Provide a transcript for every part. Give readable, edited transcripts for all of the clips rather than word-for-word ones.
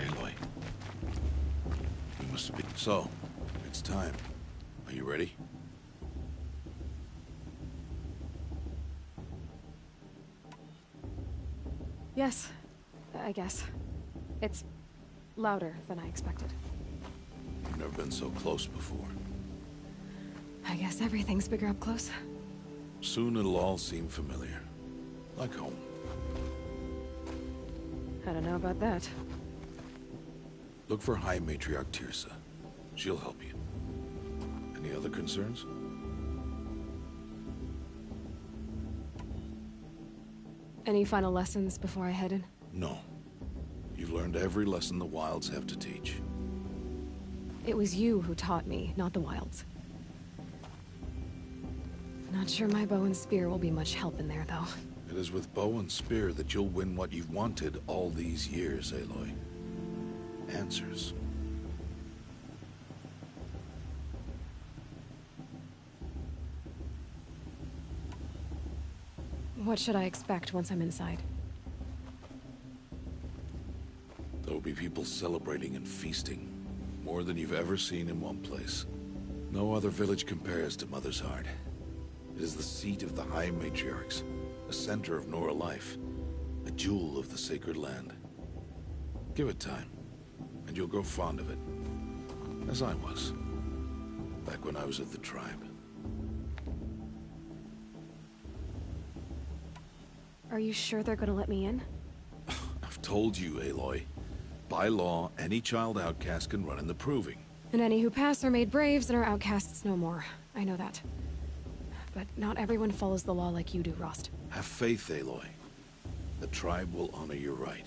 Aloy. We must speak. So, it's time. Are you ready? Yes, I guess. It's louder than I expected. You've never been so close before. I guess everything's bigger up close. Soon it'll all seem familiar. Like home. I don't know about that. Look for High Matriarch Tirsa. She'll help you. Any other concerns? Any final lessons before I head in? No. You've learned every lesson the Wilds have to teach. It was you who taught me, not the Wilds. Not sure my bow and spear will be much help in there, though. It is with bow and spear that you'll win what you've wanted all these years, Aloy. Answers. What should I expect once I'm inside? There will be people celebrating and feasting. More than you've ever seen in one place. No other village compares to Mother's Heart. It is the seat of the High Matriarchs, a center of Nora life, a jewel of the sacred land. Give it time, and you'll grow fond of it. As I was, back when I was of the tribe. Are you sure they're gonna let me in? I've told you, Aloy. By law, any child outcast can run in the Proving. And any who pass are made braves and are outcasts no more. I know that. But not everyone follows the law like you do, Rost. Have faith, Aloy. The tribe will honor your right.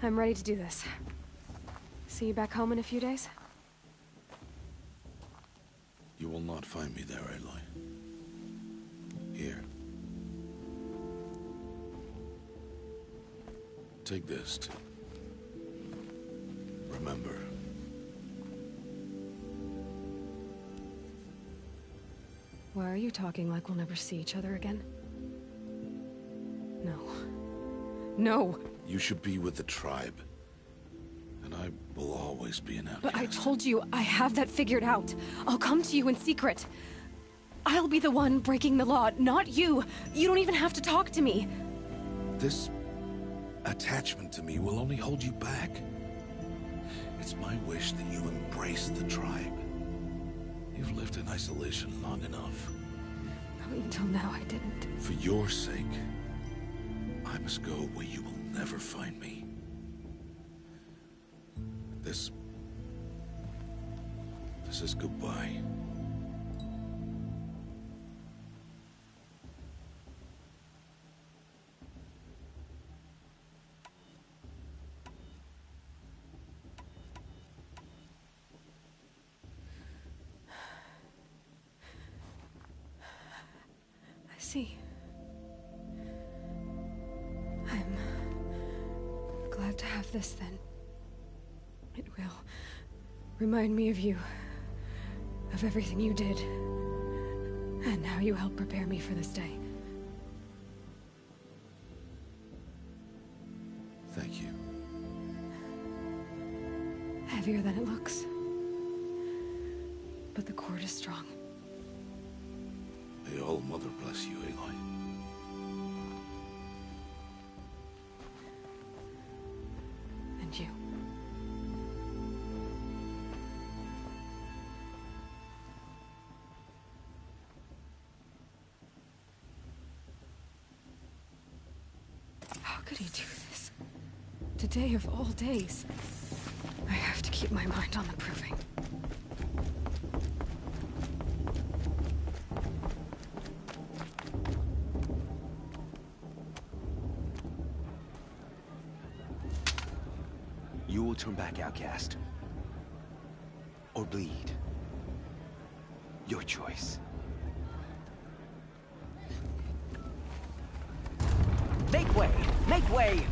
I'm ready to do this. See you back home in a few days? You will not find me there, Aloy. Here. Take this to remember. Why are you talking like we'll never see each other again? No. No! You should be with the tribe. And I will always be an outcast. But I told you, I have that figured out. I'll come to you in secret. I'll be the one breaking the law, not you. You don't even have to talk to me. This attachment to me will only hold you back. It's my wish that you embrace the tribe. You've lived in isolation long enough. Until now, I didn't. For your sake, I must go where you will never find me. This is goodbye. I see. I'm glad to have this then. It will remind me of you, of everything you did, and how you helped prepare me for this day. Thank you. Heavier than it looks. But the cord is strong. May All Mother bless you, Aloy. And you. How could he do this? Today of all days. I have to keep my mind on the Proving. You will turn back, outcast. Or bleed. Your choice. Make way! Make way!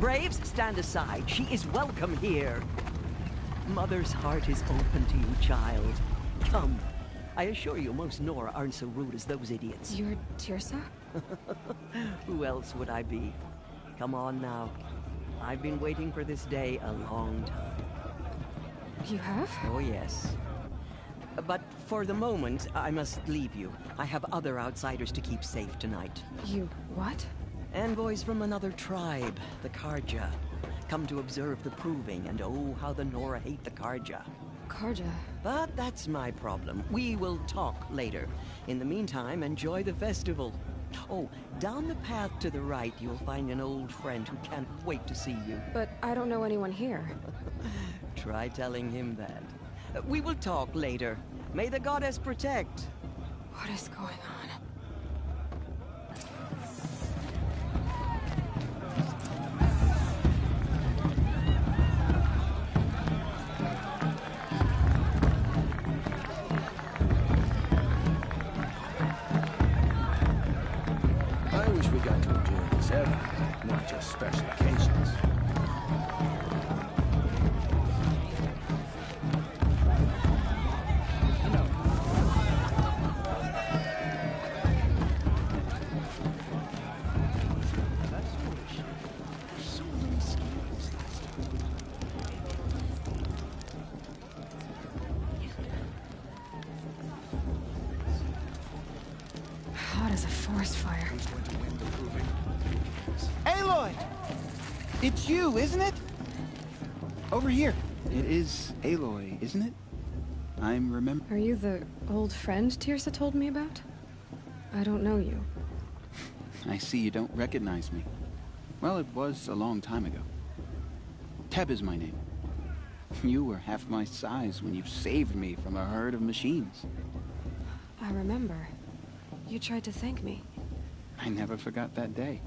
Braves, stand aside. She is welcome here. Mother's heart is open to you, child. Come. I assure you, most Nora aren't so rude as those idiots. You're Tirsa? Who else would I be? Come on now. I've been waiting for this day a long time. You have? Oh, yes. But for the moment, I must leave you. I have other outsiders to keep safe tonight. You what? Envoys from another tribe, the Karja. Come to observe the proving, and oh, how the Nora hate the Karja. Karja. But that's my problem. We will talk later. In the meantime, enjoy the festival. Oh, down the path to the right, you'll find an old friend who can't wait to see you. But I don't know anyone here. Try telling him that. We will talk later. May the goddess protect. What is going on? I wish we got to enjoy this ever, not just special occasions. Hot as a forest fire. Aloy! It's you, isn't it? Over here. It is Aloy, isn't it? I'm Are you the old friend Tirsa told me about? I don't know you. I see you don't recognize me. Well, it was a long time ago. Teb is my name. You were half my size when you saved me from a herd of machines. I remember. You tried to thank me. I never forgot that day.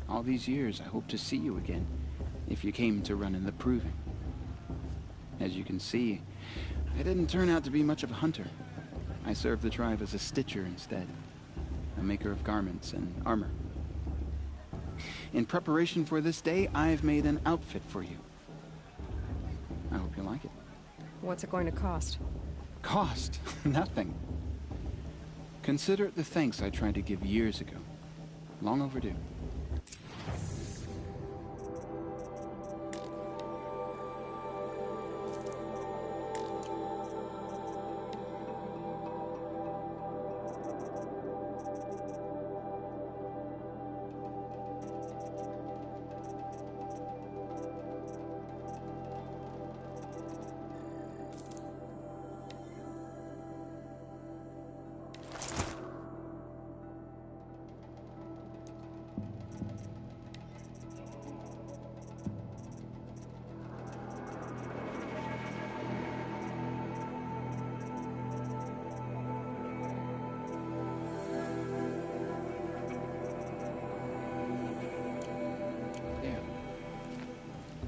All these years, I hope to see you again, if you came to run in the proving. As you can see, I didn't turn out to be much of a hunter. I served the tribe as a stitcher instead, a maker of garments and armor. In preparation for this day, I've made an outfit for you. I hope you like it. What's it going to cost? Cost? Nothing. Consider it the thanks I tried to give years ago. Long overdue.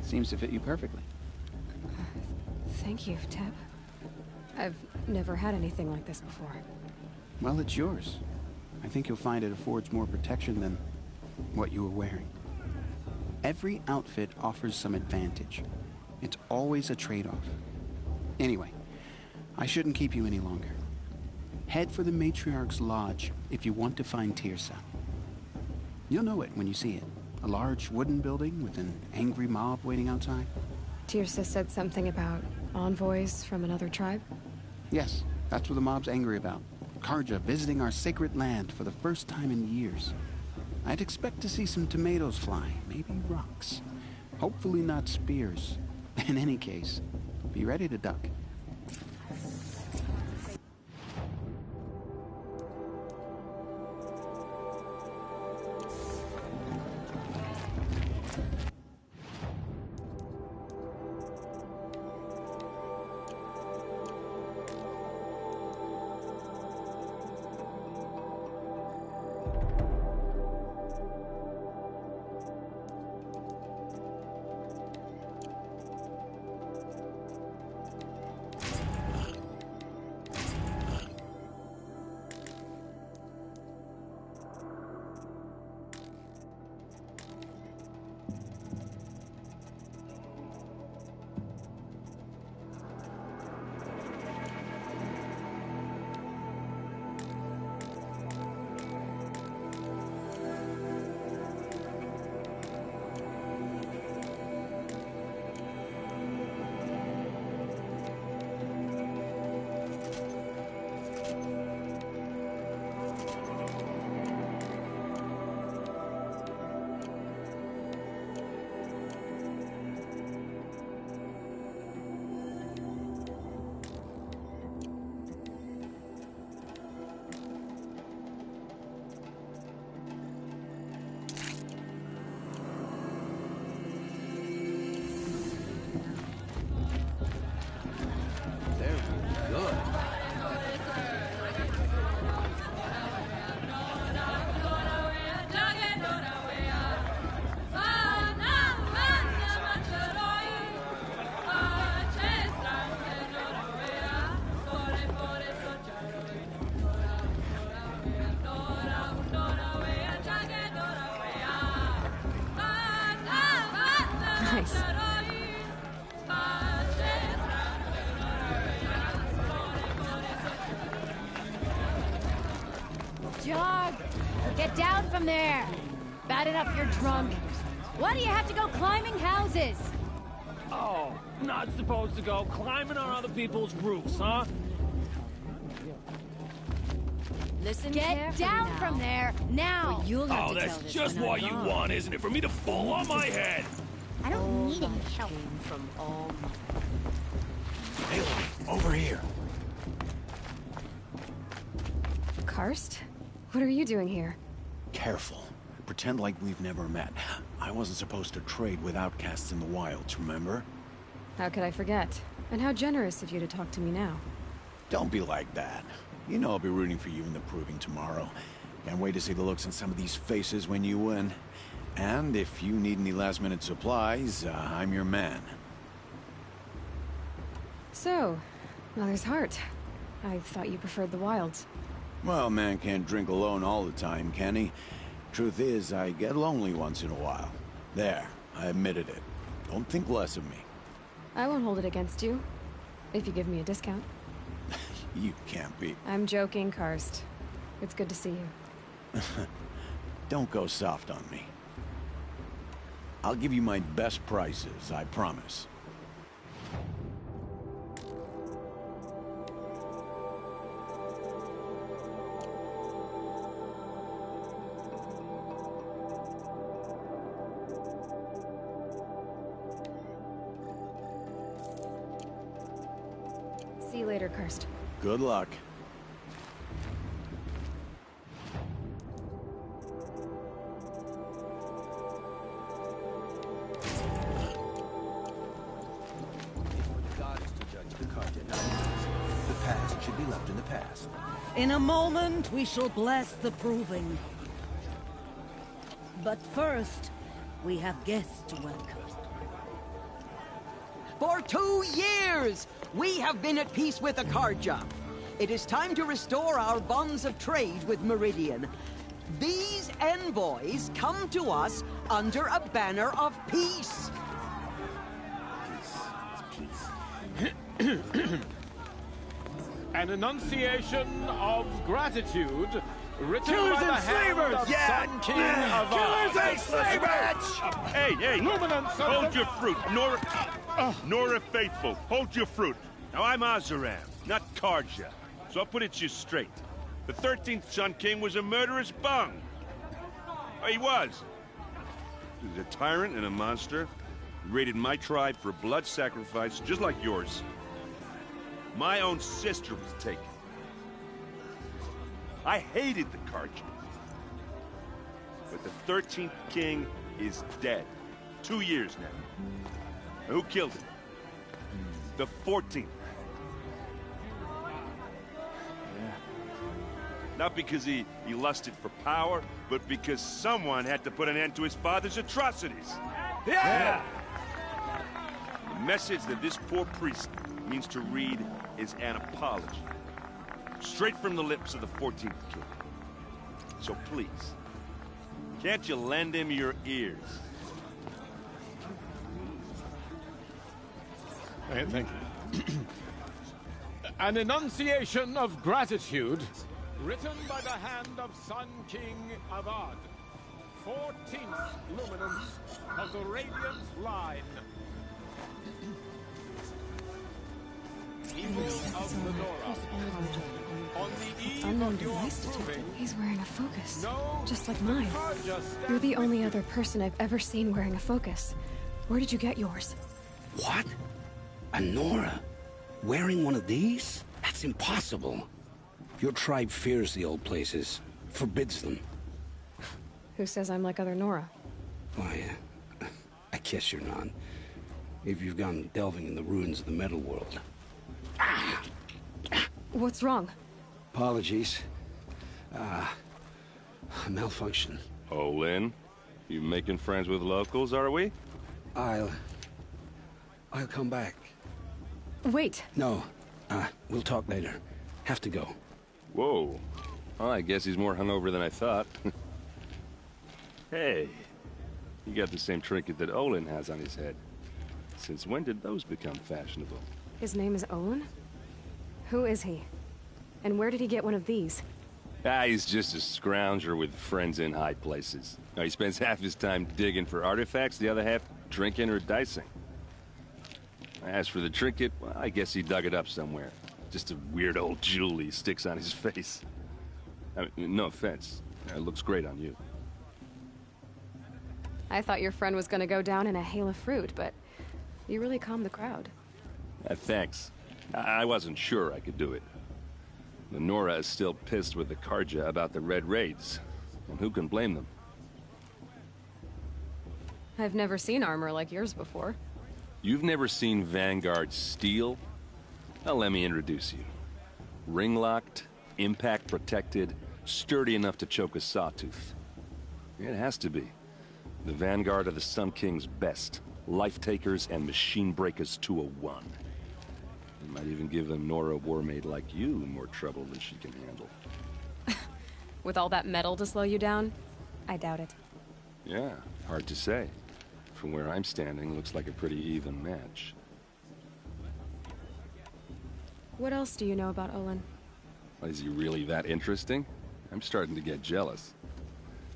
Seems to fit you perfectly. Thank you, Teb. I've never had anything like this before. Well, it's yours. I think you'll find it affords more protection than what you were wearing. Every outfit offers some advantage. It's always a trade-off. Anyway, I shouldn't keep you any longer. Head for the Matriarch's Lodge if you want to find Tirsa. You'll know it when you see it. A large wooden building with an angry mob waiting outside. Tirsa said something about envoys from another tribe? Yes, that's what the mob's angry about. Karja visiting our sacred land for the first time in years. I'd expect to see some tomatoes fly, maybe rocks. Hopefully not spears. In any case, be ready to duck. Nice. Jog! Get down from there! Bad enough you're drunk. Why do you have to go climbing houses? Oh, not supposed to go climbing on other people's roofs, huh? Listen, get down now. from there, now! Well, you'll have Oh, to tell that's this just when I'm what you gone. want, isn't it? For me to fall on my head! I don't need any help. From all... Aloy, over here. Karst? What are you doing here? Careful. Pretend like we've never met. I wasn't supposed to trade with outcasts in the wilds, remember? How could I forget? And how generous of you to talk to me now. Don't be like that. You know I'll be rooting for you in the proving tomorrow. Can't wait to see the looks on some of these faces when you win. And if you need any last-minute supplies, I'm your man. So, Mother's Heart. I thought you preferred the wilds. Well, man can't drink alone all the time, can he? Truth is, I get lonely once in a while. There, I admitted it. Don't think less of me. I won't hold it against you. If you give me a discount. You can't be... I'm joking, Karst. It's good to see you. Don't go soft on me. I'll give you my best prices, I promise. See you later, Karst. Good luck. God is to judge the Carja, not us. The past should be left in the past. In a moment, we shall bless the proving. But first, we have guests to welcome. For 2 years, we have been at peace with the Carja. It is time to restore our bonds of trade with Meridian. These envoys come to us under a banner of peace. An enunciation of gratitude written Killers by the and hand slavers! of Sun King of Killers and slavers! Hey, Luminance of hold the- your fruit. Nora Faithful, hold your fruit. Now, I'm Azaram, not Karja, so I'll put it to you straight. The 13th Sun King was a murderous bung. Oh, he was. He was a tyrant and a monster. He raided my tribe for blood sacrifice, just like yours. My own sister was taken. I hated the Karja. But the 13th King is dead. 2 years now. Who killed him? The 14th. Not because he lusted for power, but because someone had to put an end to his father's atrocities. Yeah! The message that this poor priest means to read is an apology. Straight from the lips of the 14th king. So please, can't you lend him your ears? Thank you. An enunciation of gratitude written by the hand of Sun King Avad, 14th luminance of the Radiant Line. Evil of the Nora. On the eve Unknown of your device detected. proving, He's wearing a focus. no Just like mine. Karja You're the stand only with other person I've ever seen wearing a focus. Where did you get yours? What? A Nora? Wearing one of these? That's impossible. Your tribe fears the old places, forbids them. Who says I'm like other Nora? Why, I guess you're not. If you've gone delving in the ruins of the metal world. What's wrong? Apologies. Malfunction. Oh, Lynn, you making friends with locals, are we? I'll come back. Wait. No, we'll talk later. Have to go. Whoa. Oh, Well, I guess he's more hungover than I thought. Hey, you look like you got a You got the same trinket that Olin has on his head. Since when did those become fashionable? His name is Olin? Who is he? And where did he get one of these? He's just a scrounger with friends in high places. He spends half his time digging for artifacts, the other half drinking or dicing. As for the trinket, well, I guess he dug it up somewhere. Just a weird old jewel he sticks on his face. I mean, no offense. It looks great on you. I thought your friend was gonna go down in a hail of fruit, but you really calmed the crowd. Thanks. I wasn't sure I could do it. Nora is still pissed with the Karja about the Red Raids, and who can blame them? I've never seen armor like yours before. You've never seen Vanguard steel? Well, let me introduce you. Ring-locked, impact-protected, sturdy enough to choke a sawtooth. It has to be. The Vanguard of the Sun King's best. Life-takers and machine breakers to a one. It might even give a Nora warmaid like you more trouble than she can handle. With all that metal to slow you down? I doubt it. Yeah, hard to say. From where I'm standing, looks like a pretty even match. What else do you know about Olin? Is he really that interesting? I'm starting to get jealous.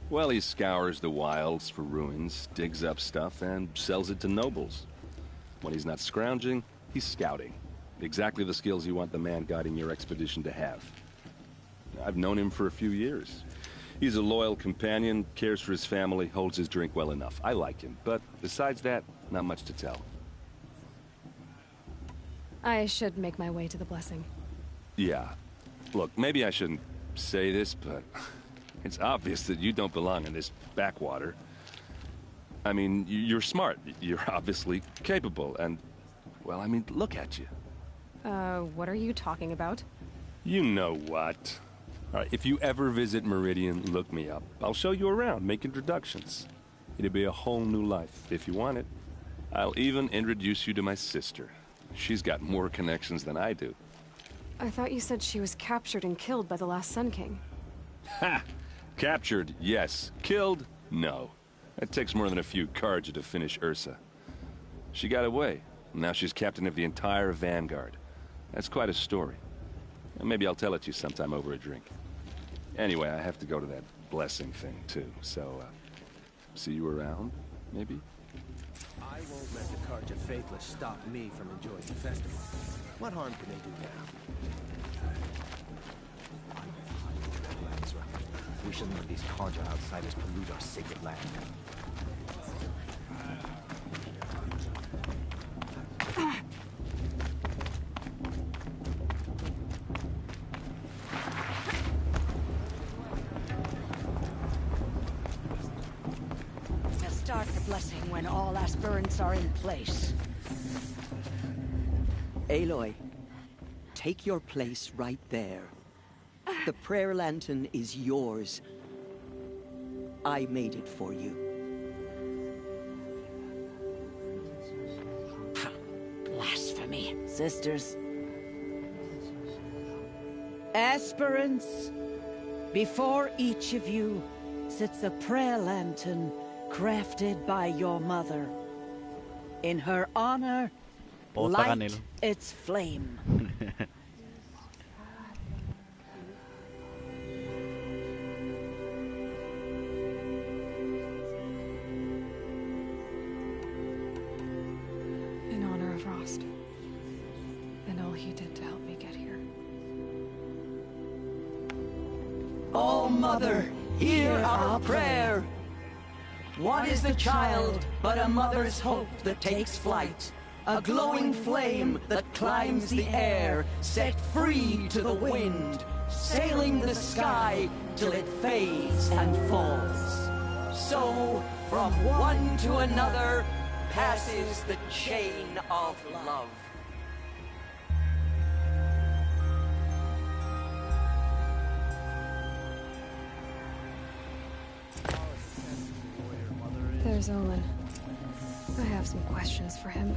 Well, he scours the wilds for ruins, digs up stuff, and sells it to nobles. When he's not scrounging, he's scouting. Exactly the skills you want the man guiding your expedition to have. I've known him for a few years. He's a loyal companion, cares for his family, holds his drink well enough. I like him, but besides that, not much to tell. I should make my way to the blessing. Yeah. Look, maybe I shouldn't say this, but it's obvious that you don't belong in this backwater. I mean, you're smart. You're obviously capable, and, well, I mean, look at you. What are you talking about? You know what. All right, if you ever visit Meridian, look me up. I'll show you around, make introductions. It'll be a whole new life, if you want it. I'll even introduce you to my sister. She's got more connections than I do. I thought you said she was captured and killed by the last Sun King. Ha! Captured, yes. Killed, no. It takes more than a few cards to finish Ursa. She got away. Now she's captain of the entire Vanguard. That's quite a story. Maybe I'll tell it to you sometime over a drink. Anyway, I have to go to that blessing thing, too. So, see you around, maybe? I won't let the Karja Faithless stop me from enjoying the festival. What harm can they do now? We shouldn't let these Karja outsiders pollute our sacred land. We'll start the blessing when all aspirants are in place. Aloy, take your place right there. The prayer lantern is yours. I made it for you. Blasphemy. Sisters. Aspirants, before each of you sits a prayer lantern crafted by your mother. In her honor, light its flame. In honor of Rost. And all he did to help me get here. Oh, Mother, hear our prayer. What is the child but a mother's hope that takes flight? A glowing flame that climbs the air, set free to the wind, sailing the sky till it fades and falls. So, from one to another, passes the chain of love. There's Olin. I have some questions for him.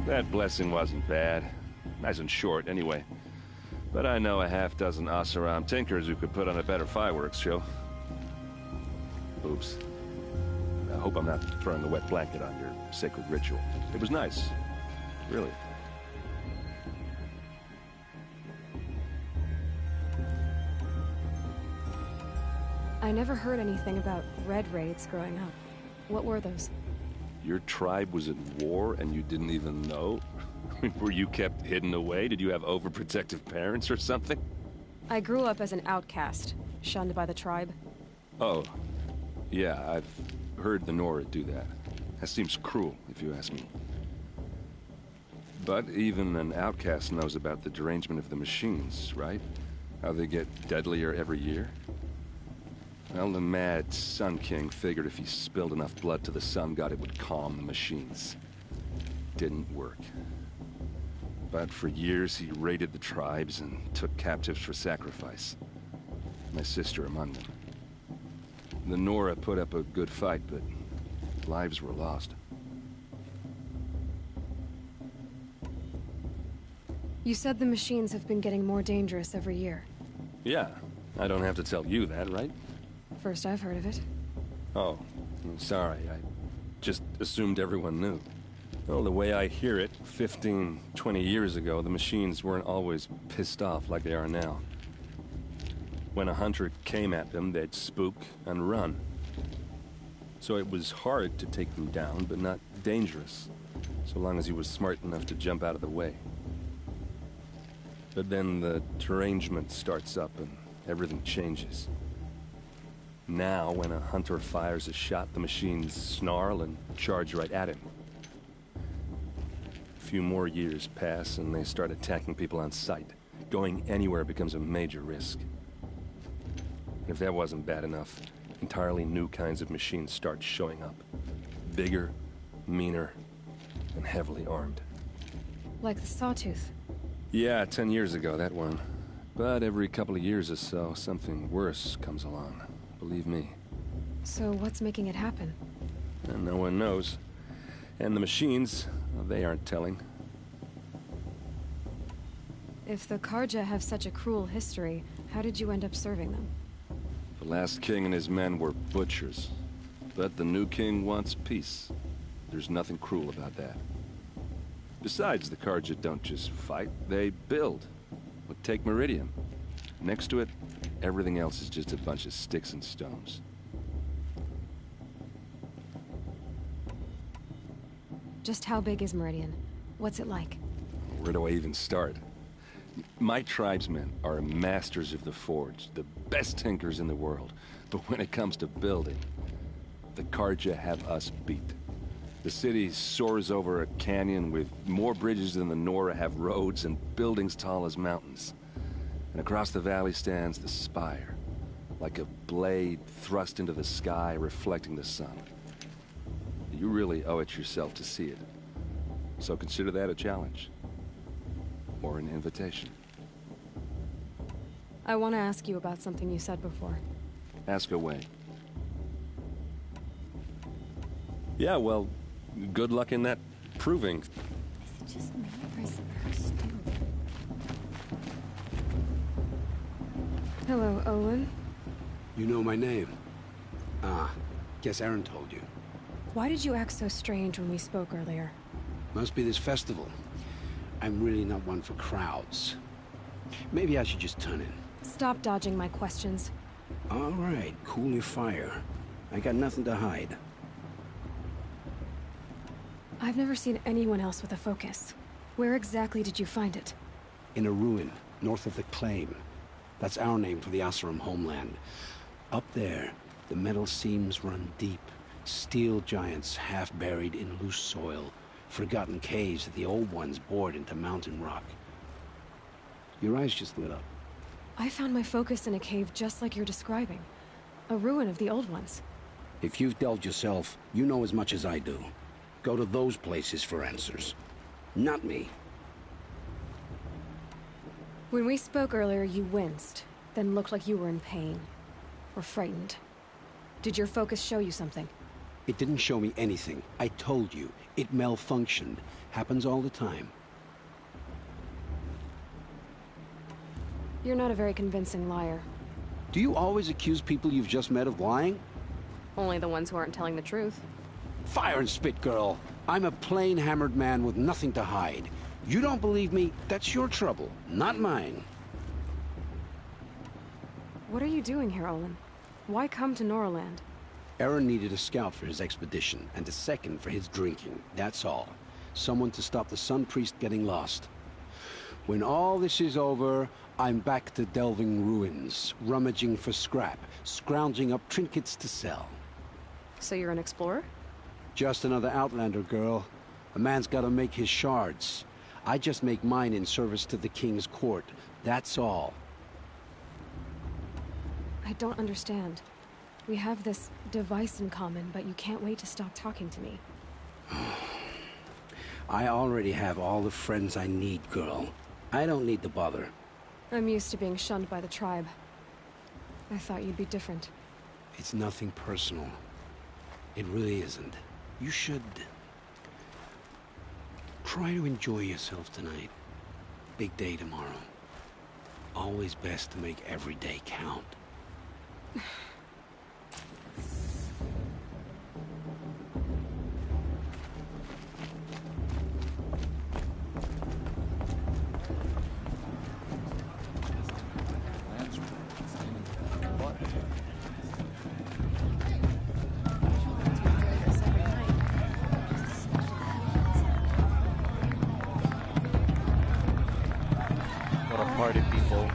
That blessing wasn't bad. Nice and short, anyway. But I know a half-dozen Oseram tinkers who could put on a better fireworks show. Oops. I hope I'm not throwing a wet blanket on your sacred ritual. It was nice. Really. I never heard anything about red raids growing up. What were those? Your tribe was at war and you didn't even know? Were you kept hidden away? Did you have overprotective parents or something? I grew up as an outcast, shunned by the tribe. Oh. Yeah, I've heard the Nora do that. That seems cruel, if you ask me. But even an outcast knows about the derangement of the machines, right? How they get deadlier every year? Well, the mad Sun King figured if he spilled enough blood to the Sun God, it would calm the machines. Didn't work. But for years, he raided the tribes and took captives for sacrifice. My sister among them. The Nora put up a good fight, but lives were lost. You said the machines have been getting more dangerous every year. Yeah, I don't have to tell you that, right? First I've heard of it. Oh, I'm sorry. I just assumed everyone knew. Well, the way I hear it, 15, 20 years ago, the machines weren't always pissed off like they are now. When a hunter came at them, they'd spook and run. So it was hard to take them down, but not dangerous, so long as he was smart enough to jump out of the way. But then the derangement starts up and everything changes. Now, when a hunter fires a shot, the machines snarl and charge right at him. A few more years pass and they start attacking people on sight. Going anywhere becomes a major risk. And if that wasn't bad enough, entirely new kinds of machines start showing up. Bigger, meaner, and heavily armed. Like the Sawtooth. Yeah, 10 years ago, that one. But every couple of years or so, something worse comes along. Believe me. So what's making it happen? And no one knows. And the machines, well, they aren't telling. If the Karja have such a cruel history, how did you end up serving them? The last king and his men were butchers. But the new king wants peace. There's nothing cruel about that. Besides, the Karja don't just fight, they build. But take Meridian. Next to it, everything else is just a bunch of sticks and stones. Just how big is Meridian? What's it like? Where do I even start? My tribesmen are masters of the forge, the best tinkers in the world. But when it comes to building, the Karja have us beat. The city soars over a canyon with more bridges than the Nora have roads and buildings tall as mountains. And across the valley stands the spire, like a blade thrust into the sky reflecting the sun. You really owe it yourself to see it. So consider that a challenge. Or an invitation. I want to ask you about something you said before. Ask away. Yeah, well, good luck in that proving. Is it just me or is her stupid? Hello, Olin. You know my name? Ah, guess Aaron told you. Why did you act so strange when we spoke earlier? Must be this festival. I'm really not one for crowds. Maybe I should just turn in. Stop dodging my questions. All right, cool your fire. I got nothing to hide. I've never seen anyone else with a focus. Where exactly did you find it? In a ruin, north of the Claim. That's our name for the Oseram homeland. Up there, the metal seams run deep. Steel giants half buried in loose soil. Forgotten caves that the old ones bored into mountain rock. Your eyes just lit up. I found my focus in a cave just like you're describing. A ruin of the old ones. If you've delved yourself, you know as much as I do. Go to those places for answers. Not me. When we spoke earlier, you winced, then looked like you were in pain. Or frightened. Did your focus show you something? It didn't show me anything. I told you. It malfunctioned. Happens all the time. You're not a very convincing liar. Do you always accuse people you've just met of lying? Only the ones who aren't telling the truth. Fire and spit, girl. I'm a plain hammered man with nothing to hide. You don't believe me, that's your trouble, not mine. What are you doing here, Olin? Why come to Noraland? Aaron needed a scout for his expedition, and a second for his drinking, that's all. Someone to stop the Sun Priest getting lost. When all this is over, I'm back to delving ruins, rummaging for scrap, scrounging up trinkets to sell. So you're an explorer? Just another Outlander, girl. A man's gotta make his shards. I just make mine in service to the King's court, that's all. I don't understand. We have this device in common, but you can't wait to stop talking to me. I already have all the friends I need, girl. I don't need the bother. I'm used to being shunned by the tribe. I thought you'd be different. It's nothing personal. It really isn't. You should... try to enjoy yourself tonight. Big day tomorrow. Always best to make every day count. What a party, people.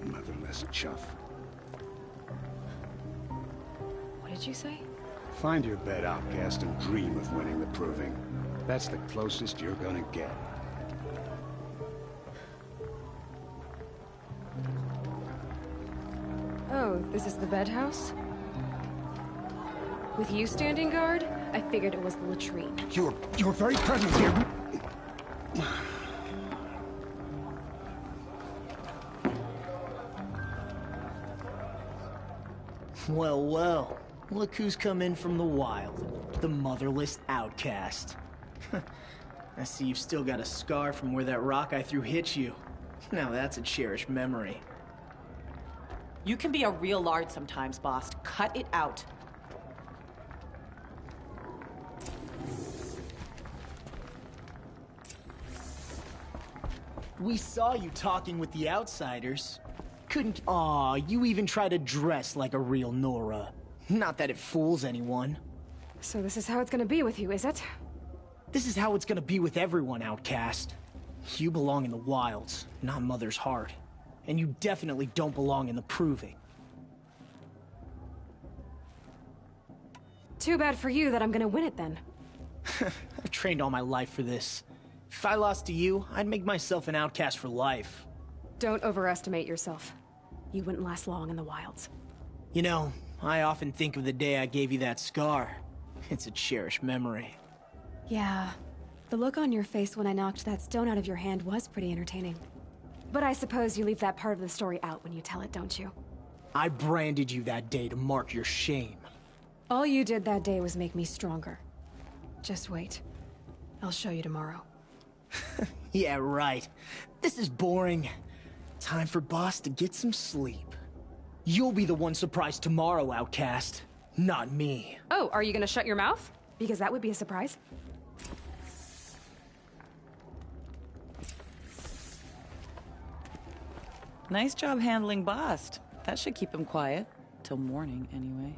Motherless chuff. What did you say? Find your bed, outcast, and dream of winning the proving. That's the closest you're gonna get. Oh, this is the bed house? With you standing guard, I figured it was the latrine. You're very present here. Well, well. Look who's come in from the wild. The motherless outcast. I see you've still got a scar from where that rock I threw hit you. Now that's a cherished memory. You can be a real lard sometimes, boss. Cut it out. We saw you talking with the outsiders. Couldn't... Aw, you even try to dress like a real Nora. Not that it fools anyone. So this is how it's gonna be with you, is it? This is how it's gonna be with everyone, outcast. You belong in the wilds, not Mother's Heart. And you definitely don't belong in the Proving. Too bad for you that I'm gonna win it then. I've trained all my life for this. If I lost to you, I'd make myself an outcast for life. Don't overestimate yourself. You wouldn't last long in the wilds. You know, I often think of the day I gave you that scar. It's a cherished memory. Yeah. The look on your face when I knocked that stone out of your hand was pretty entertaining. But I suppose you leave that part of the story out when you tell it, don't you? I branded you that day to mark your shame. All you did that day was make me stronger. Just wait. I'll show you tomorrow. Yeah, right. This is boring. Time for Boss to get some sleep. You'll be the one surprised tomorrow, outcast. Not me. Oh, are you gonna shut your mouth? Because that would be a surprise. Nice job handling Bast. That should keep him quiet. Till morning, anyway.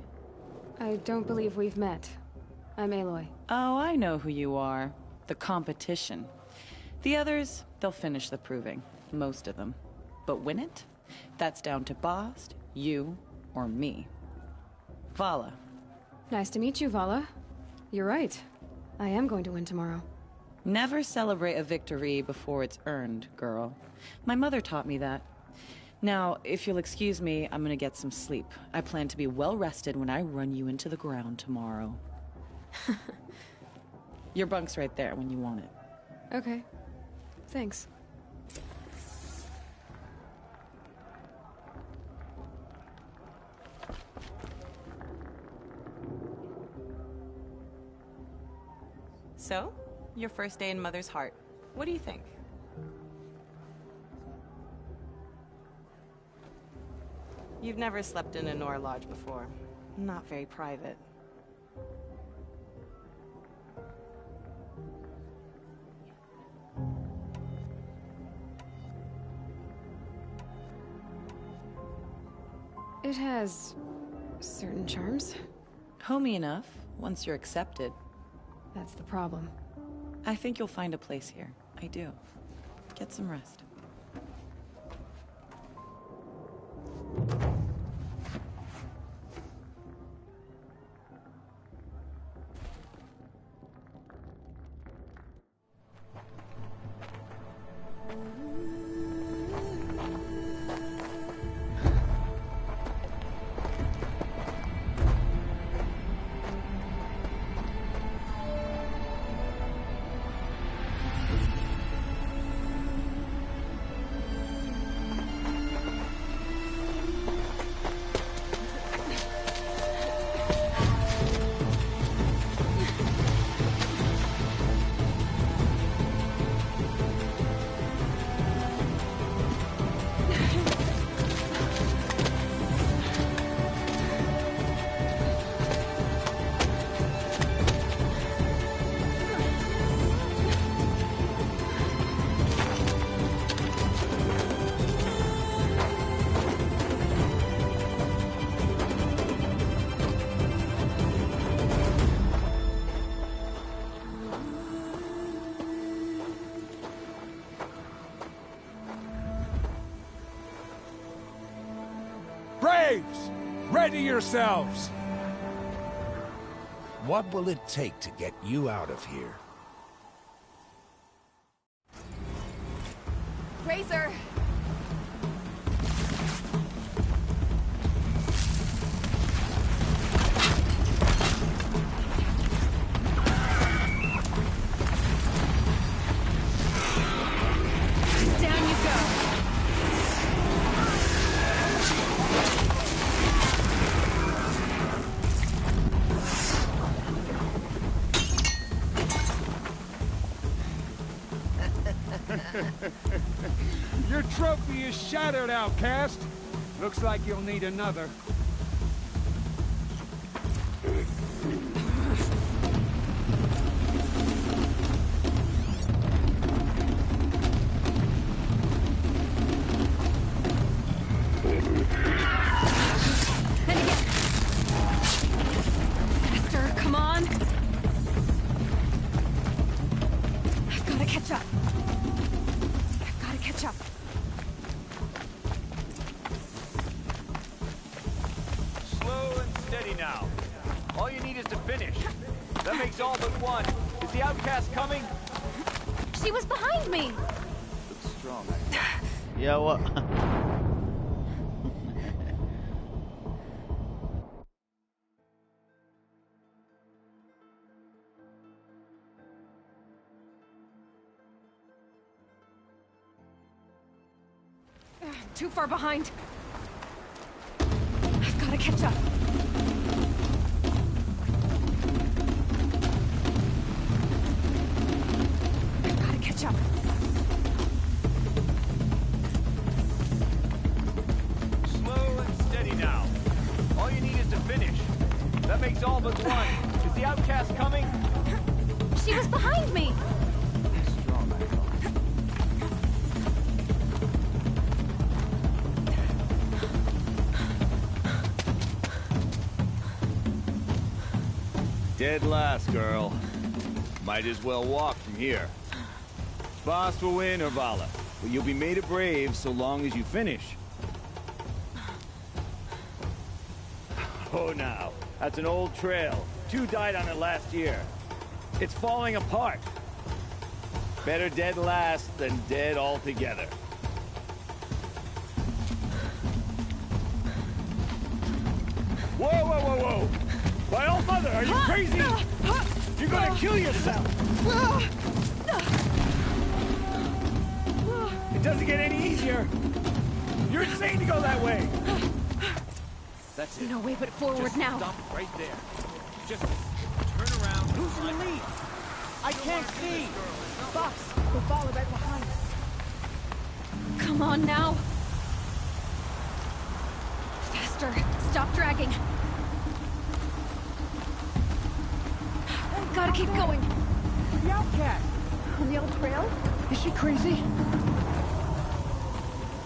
I don't believe we've met. I'm Aloy. Oh, I know who you are. The competition. The others, they'll finish the proving. Most of them. But win it? That's down to Bast, you, or me. Vala. Nice to meet you, Vala. You're right. I am going to win tomorrow. Never celebrate a victory before it's earned, girl. My mother taught me that. Now, if you'll excuse me, I'm gonna get some sleep. I plan to be well rested when I run you into the ground tomorrow. Your bunk's right there when you want it. Okay. Thanks. So, your first day in Mother's Heart. What do you think? You've never slept in a Nora Lodge before. Not very private. It has certain charms. Homey enough, once you're accepted. That's the problem. I think you'll find a place here. I do. Get some rest. Braves! Ready yourselves! What will it take to get you out of here? Razor! Down you go! Your trophy is shattered, outcast. Looks like you'll need another. Faster, come on! I've gotta catch up. Catch up. Slow and steady now. All you need is to finish. That makes all but one. Is the outcast coming? She was behind me! Looks strong. Yeah, what? Too far behind. I've gotta catch up. I've gotta catch up. Slow and steady now. All you need is to finish. That makes all but one. Is the outcast coming? She was behind me! Dead last, girl. Might as well walk from here. Boss will win or Vala, but you'll be made a brave so long as you finish. Oh, now. That's an old trail. 2 died on it last year. It's falling apart. Better dead last than dead altogether. Whoa, whoa, whoa, whoa! My old mother, are you crazy? You're gonna kill yourself! doesn't get any easier. You're insane to go that way. That's it. No way but forward Just now. Stop right there. Just turn around. Who's in the lead? I can't see. Fox, we'll follow right behind. Come on now. Faster. Stop dragging. Gotta keep going. The outcast. On the old trail? Is she crazy?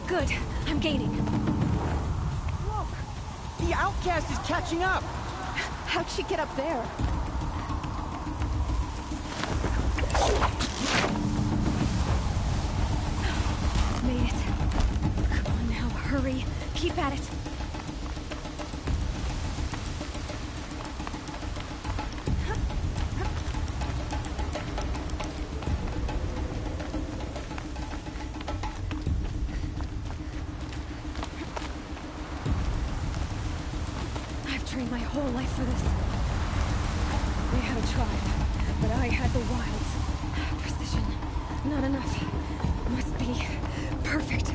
Good. I'm gaining. Look! The outcast is catching up! How'd she get up there? Made it. Come on now, hurry. Keep at it. Trained my whole life for this. They had a tribe, but I had the wilds. Precision, not enough. Must be perfect.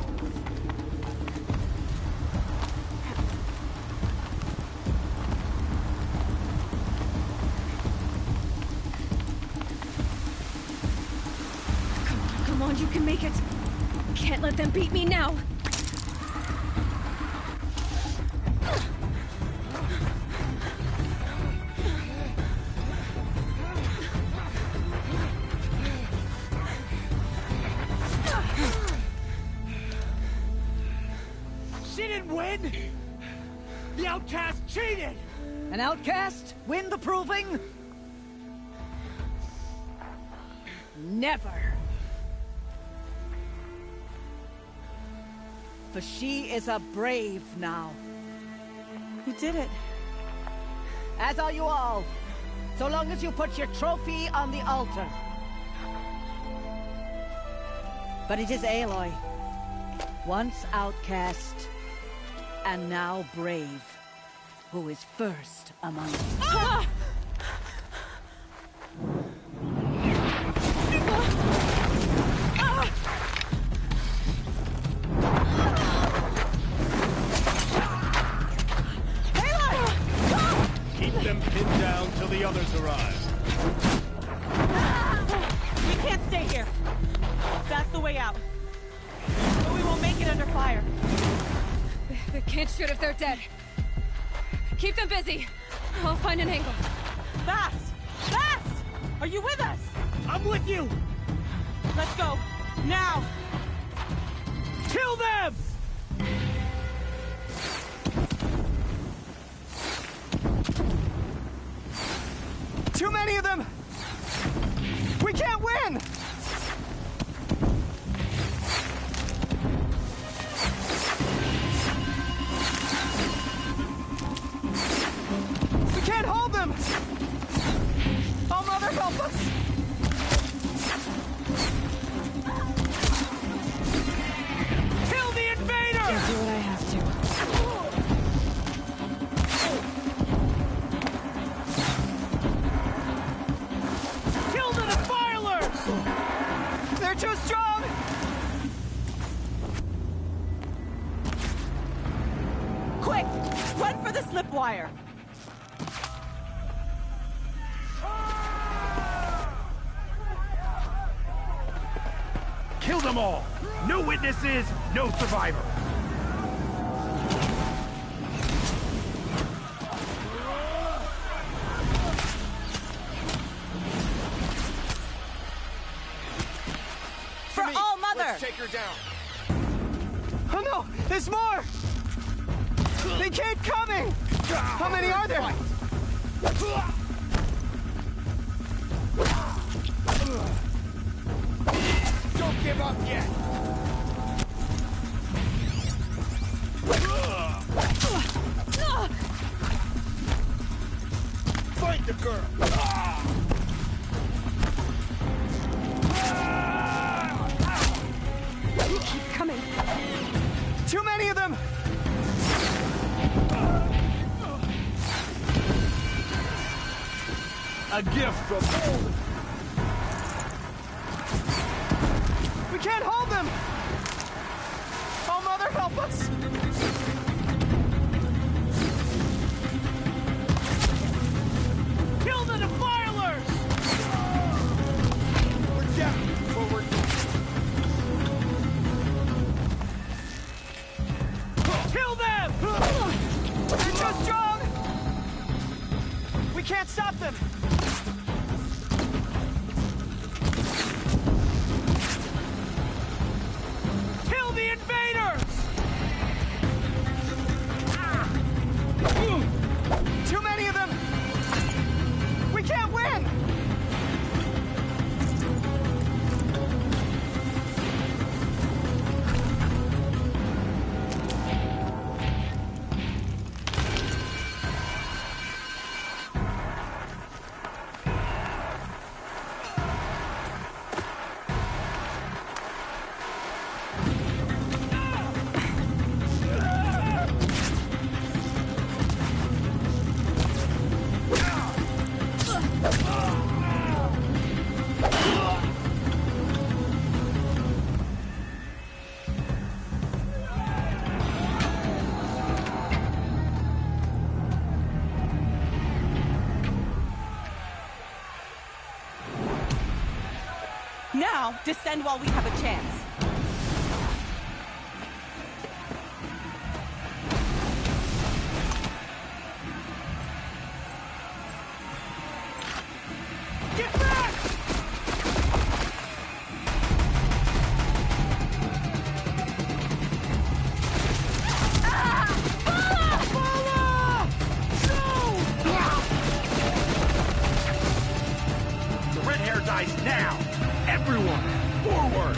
Come on, you can make it. Can't let them beat me now. The outcast cheated! An outcast? Win the proving? Never. For she is a brave now. You did it. As are you all. So long as you put your trophy on the altar. But it is Aloy. Once outcast, and now brave, who is first among you. Ah! Keep them pinned down till the others arrive. We can't stay here. That's the way out. But we won't make it under fire. They can't shoot if they're dead. Keep them busy. I'll find an angle. Fast! Fast! Are you with us? I'm with you! Let's go. Now! Kill them! Too many of them! We can't win! We can't hold them! Oh, Mother, help us! Kill the invader! I'll do what I have to. Kill the defilers! They're too strong! Quick! Run for the slip wire! Kill them all! No witnesses, no survivor! For All Mother! Let's take her down. Oh no! There's more! They keep coming! How many are there? Don't give up yet! Fight the girl! Keep coming. Too many of them! A gift from We can't hold them! Mother, help us! Kill the defilers! We're down. Forward. Kill them! They're too strong! We can't stop them! Kill the invaders! Too many of them! We can't win! Now, descend while we have a chance. Get back! The red hair dies now! Everyone, forward!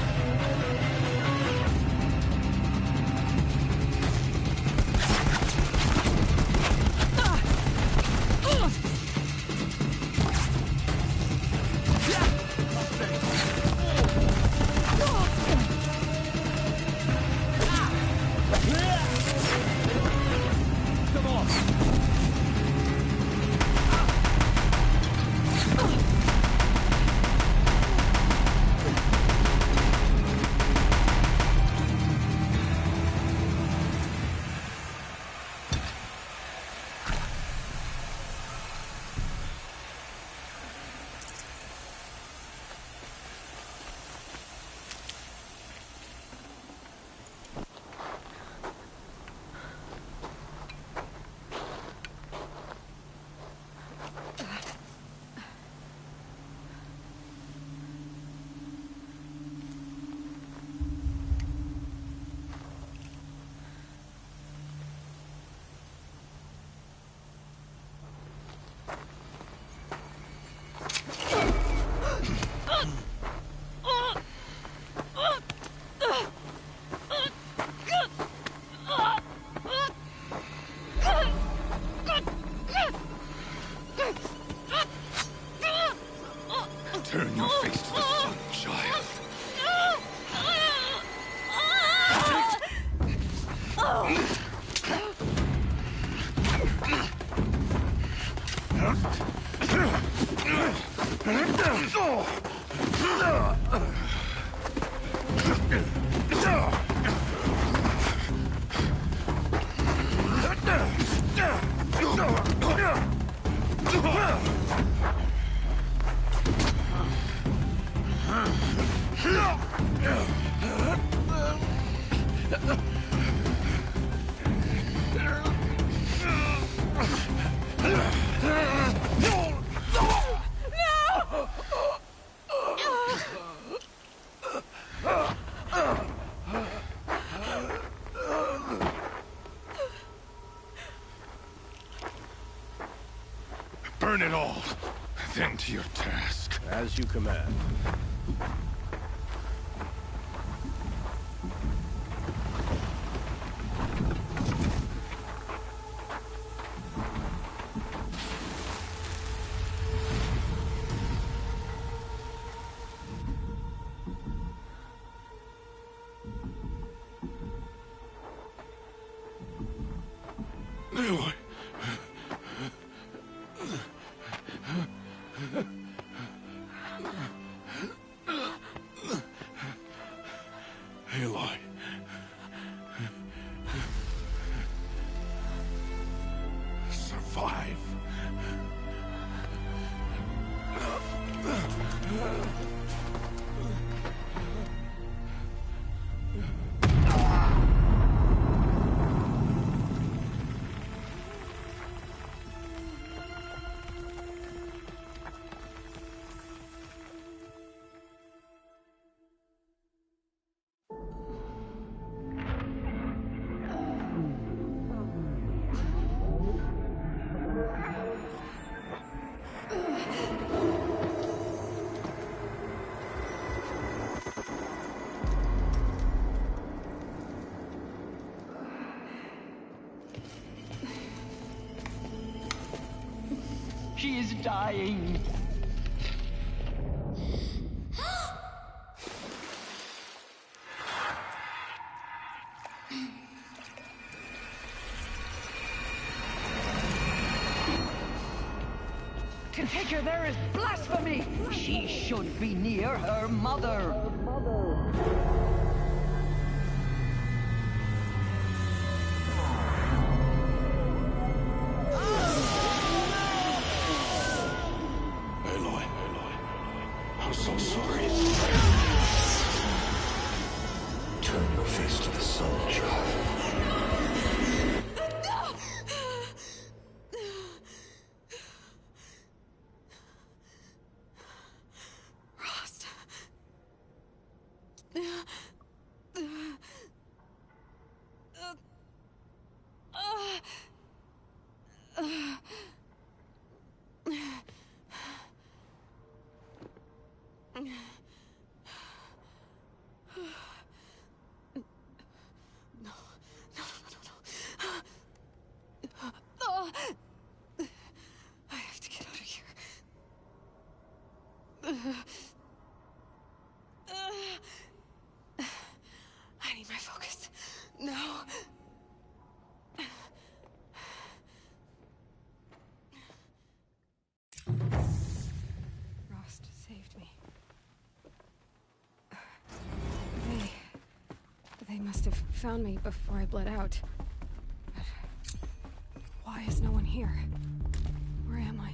Come on! Turn your face to the sun, child. Burn it all, then to your task. As you command. Aloy. She is dying. To take her there is blasphemy. She should be near her mother. Aloy, I'm so sorry. Turn your face to the sun, child. Rost. I have to get out of here. I need my focus. No. Rost saved me. They must have found me before I bled out. But why is no one here? Where am I?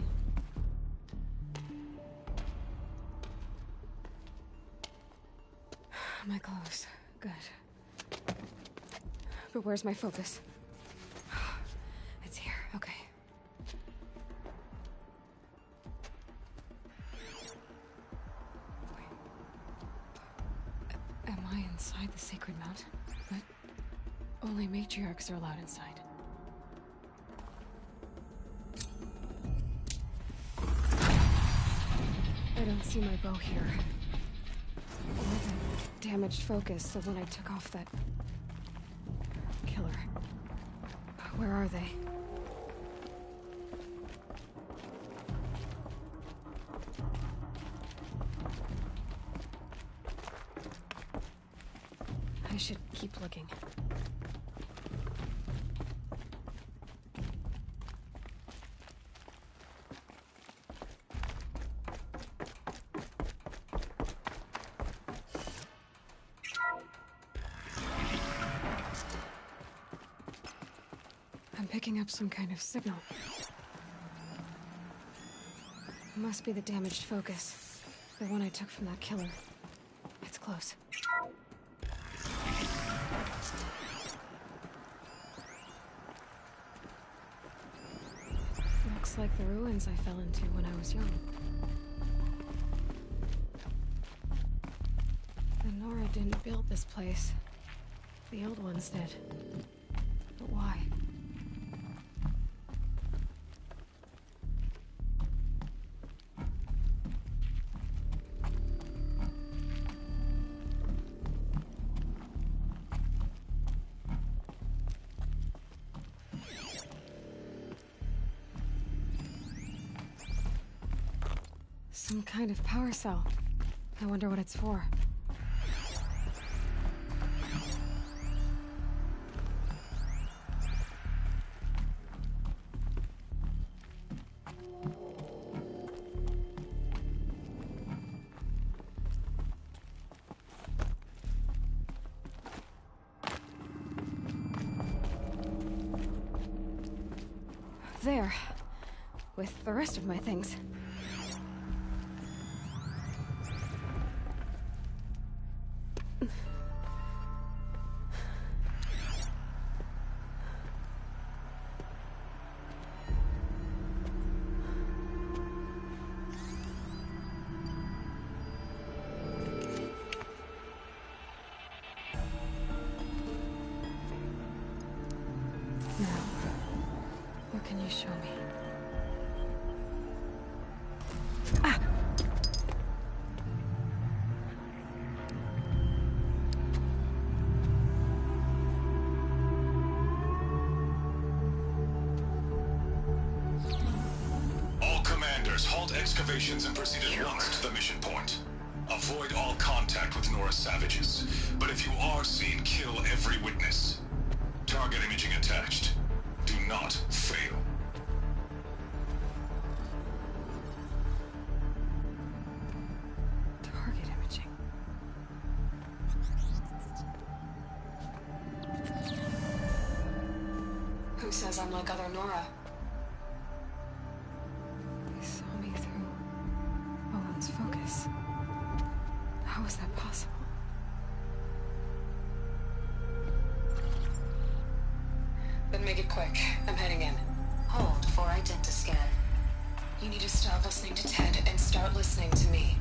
My clothes. Good. But where's my focus? It's here. Okay. Am I inside the sacred mount? But only matriarchs are allowed inside. I don't see my bow here. Or the damaged focus of when I took off that killer. Where are they? I should keep looking. I'm picking up some kind of signal. It must be the damaged focus. The one I took from that killer. It's close. Looks like the ruins I fell into when I was young. The Nora didn't build this place. The old ones did. But why? Some kind of power cell. I wonder what it's for. There. With the rest of my things. Now, what can you show me? Ah! All command Halt excavations and proceed at once to the mission point. Avoid all contact with Nora savages. But if you are seen, kill every witness. Target imaging attached. Do not fail. Target imaging. Who says I'm like other Nora? They saw me through Owen's focus. How is that possible? Then make it quick. I'm heading in. Hold for identiscan. You need to stop listening to Ted and start listening to me.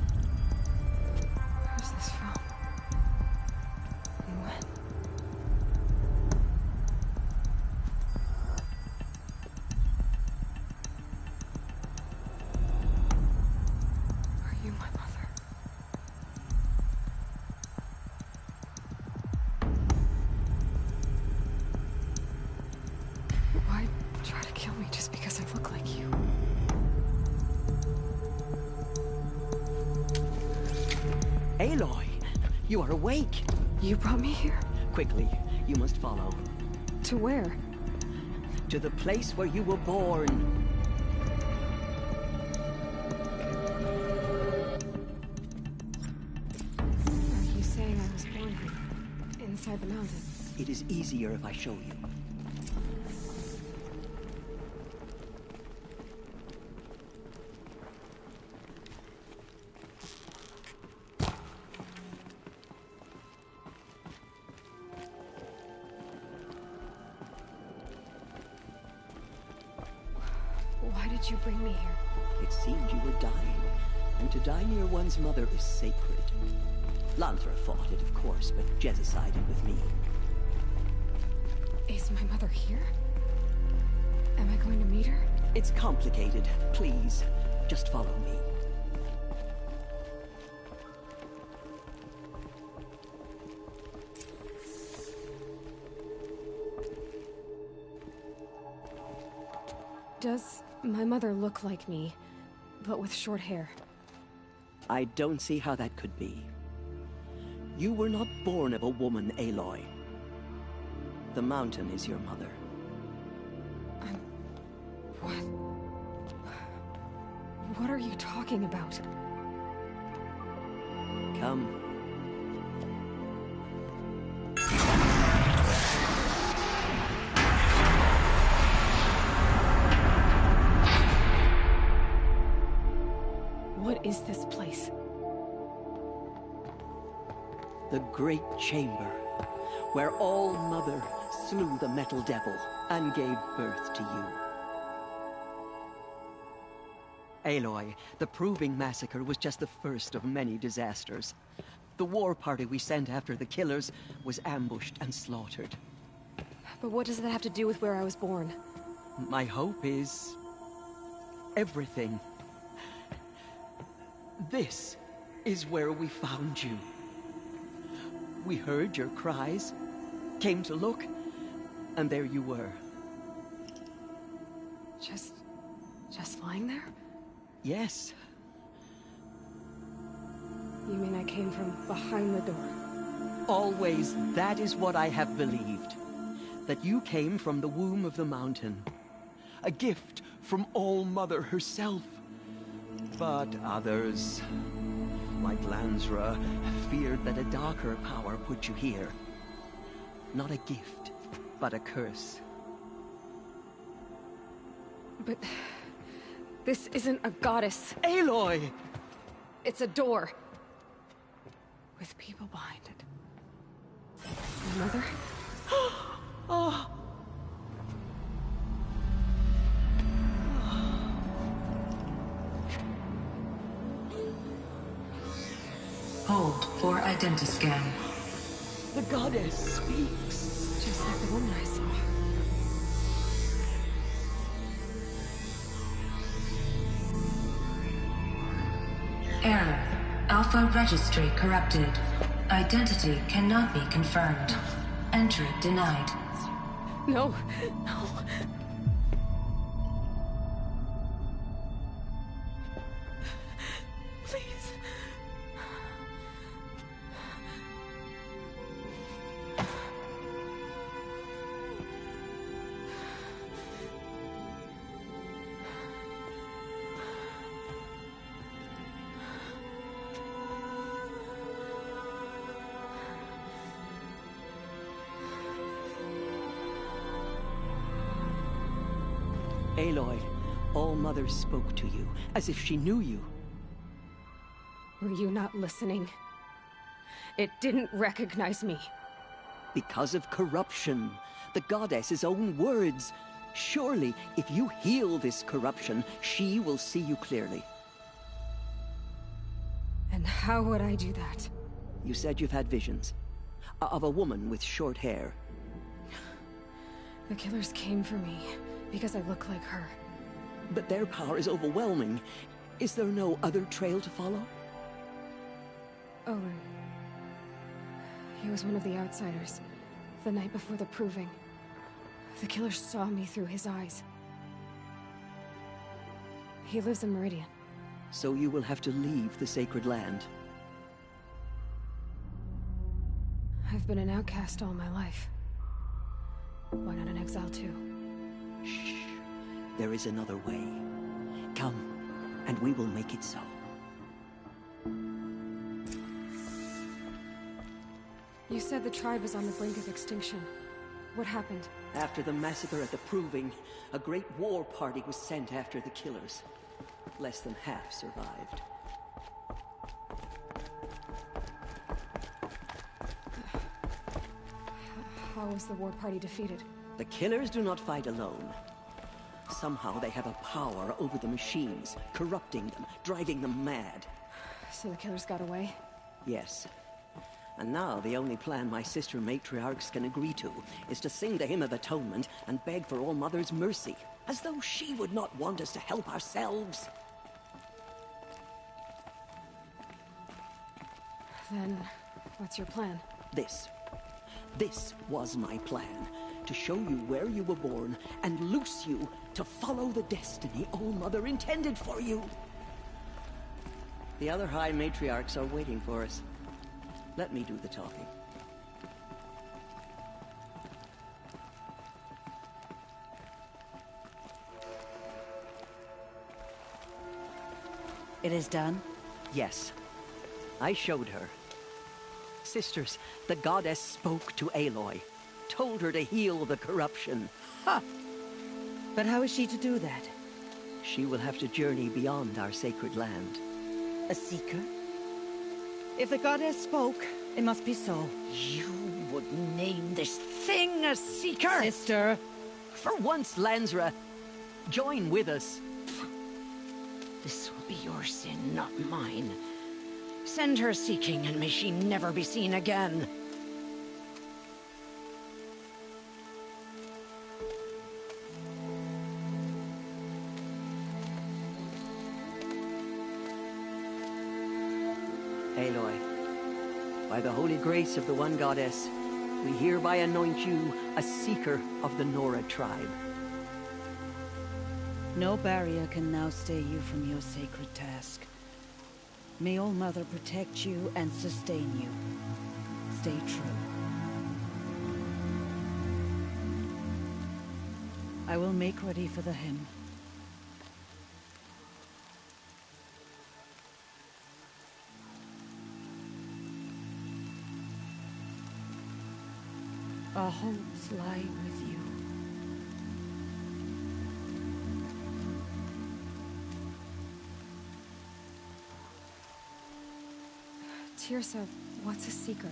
Where's this from? And when? Are you my mother? Why try to kill me just because I look like you? Aloy, you are awake. You brought me here? Quickly, you must follow. To where? To the place where you were born. Are you saying I was born here? Inside the mountain? It is easier if I show you. Why did you bring me here? It seemed you were dying, and to die near one's mother is sacred. Lanthra fought it, of course, but Jezza sided with me. Is my mother here? Am I going to meet her? It's complicated. Please, just follow me. Does my mother look like me, but with short hair? I don't see how that could be. You were not born of a woman, Aloy. The mountain is your mother. What? What are you talking about? Come. What is this place? The Great Chamber, where All-Mother slew the Metal Devil and gave birth to you. Aloy, the Proving Massacre was just the first of many disasters. The war party we sent after the killers was ambushed and slaughtered. But what does that have to do with where I was born? My hope is... everything. This is where we found you. We heard your cries, came to look, and there you were. Just lying there? Yes. You mean I came from behind the door? Always, that is what I have believed. That you came from the womb of the mountain. A gift from All-Mother herself. But others, like Lansra, feared that a darker power put you here. Not a gift, but a curse. But... this isn't a goddess. Aloy! It's a door. With people behind it. My mother? Oh! Hold for identiscan. The goddess speaks. Just like the woman I saw. Error. Alpha registry corrupted. Identity cannot be confirmed. Entry denied. No, no. Aloy, All Mother spoke to you, as if she knew you. Were you not listening? It didn't recognize me. Because of corruption. The goddess's own words. Surely, if you heal this corruption, she will see you clearly. And how would I do that? You said you've had visions. Of a woman with short hair. The killers came for me because I look like her. But their power is overwhelming. Is there no other trail to follow? Owen. He was one of the outsiders. The night before the proving. The killers saw me through his eyes. He lives in Meridian. So you will have to leave the sacred land. I've been an outcast all my life. Why not an exile too? Shh. There is another way. Come, and we will make it so. You said the tribe was on the brink of extinction. What happened? After the massacre at the Proving, a great war party was sent after the killers. Less than half survived. How was the war party defeated? The killers do not fight alone. Somehow they have a power over the machines, corrupting them, driving them mad. So the killers got away? Yes. And now the only plan my sister matriarchs can agree to is to sing the Hymn of Atonement and beg for All Mother's mercy, as though she would not want us to help ourselves. Then, what's your plan? This was my plan. To show you where you were born and loose you to follow the destiny All Mother intended for you. The other High Matriarchs are waiting for us. Let me do the talking. It is done? Yes. I showed her. Sisters, the goddess spoke to Aloy. Told her to heal the corruption. Ha! But how is she to do that? She will have to journey beyond our sacred land. A seeker? If the goddess spoke, it must be so. You would name this thing a seeker? Sister! For once, Lansra, join with us. This will be your sin, not mine. Send her seeking, and may she never be seen again. Aloy, by the holy grace of the one goddess, we hereby anoint you a seeker of the Nora tribe. No barrier can now stay you from your sacred task. May All Mother protect you and sustain you. Stay true. I will make ready for the hymn. Our hopes lie with you. Tirsa, what's a seeker?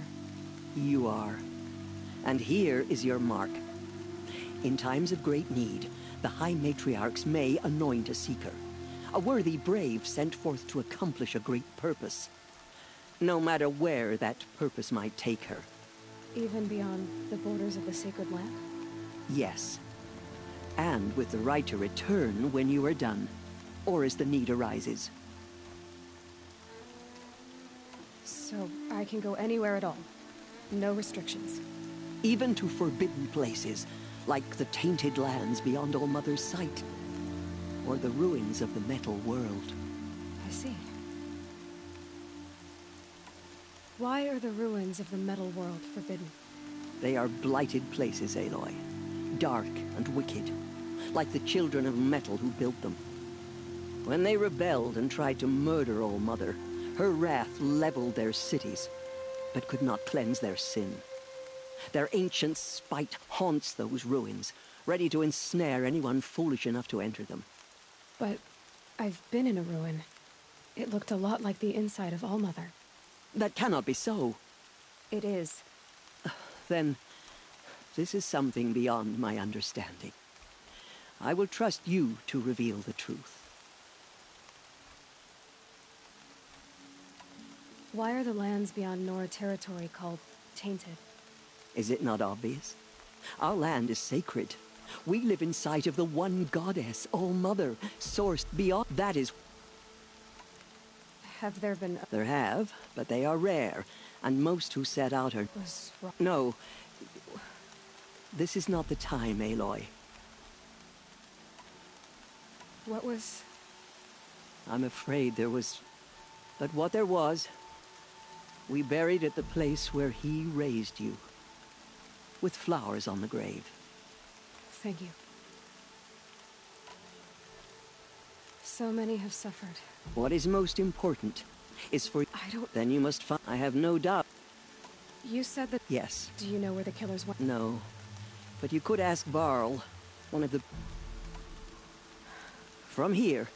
You are. And here is your mark. In times of great need, the High Matriarchs may anoint a seeker. A worthy brave sent forth to accomplish a great purpose. No matter where that purpose might take her. Even beyond the borders of the sacred land? Yes. And with the right to return when you are done, or as the need arises. So I can go anywhere at all? No restrictions? Even to forbidden places, like the tainted lands beyond All Mother's sight. Or the ruins of the metal world. I see. Why are the ruins of the metal world forbidden? They are blighted places, Aloy. Dark and wicked. Like the children of metal who built them. When they rebelled and tried to murder All Mother, her wrath leveled their cities, but could not cleanse their sin. Their ancient spite haunts those ruins, ready to ensnare anyone foolish enough to enter them. But I've been in a ruin. It looked a lot like the inside of Allmother. That cannot be so. It is. Then, this is something beyond my understanding. I will trust you to reveal the truth. Why are the lands beyond Nora territory called tainted? Is it not obvious? Our land is sacred. We live in sight of the one goddess, All-Mother, sourced beyond. That is... Have there been... There have, but they are rare, and most who set out are... Was wrong. No. This is not the time, Aloy. What was... I'm afraid there was... But what there was, we buried at the place where he raised you. With flowers on the grave. Thank you. So many have suffered. What is most important is for... I don't... Then you must find... I have no doubt. You said that... Yes. Do you know where the killers went? No. But you could ask Varl, one of the... From here,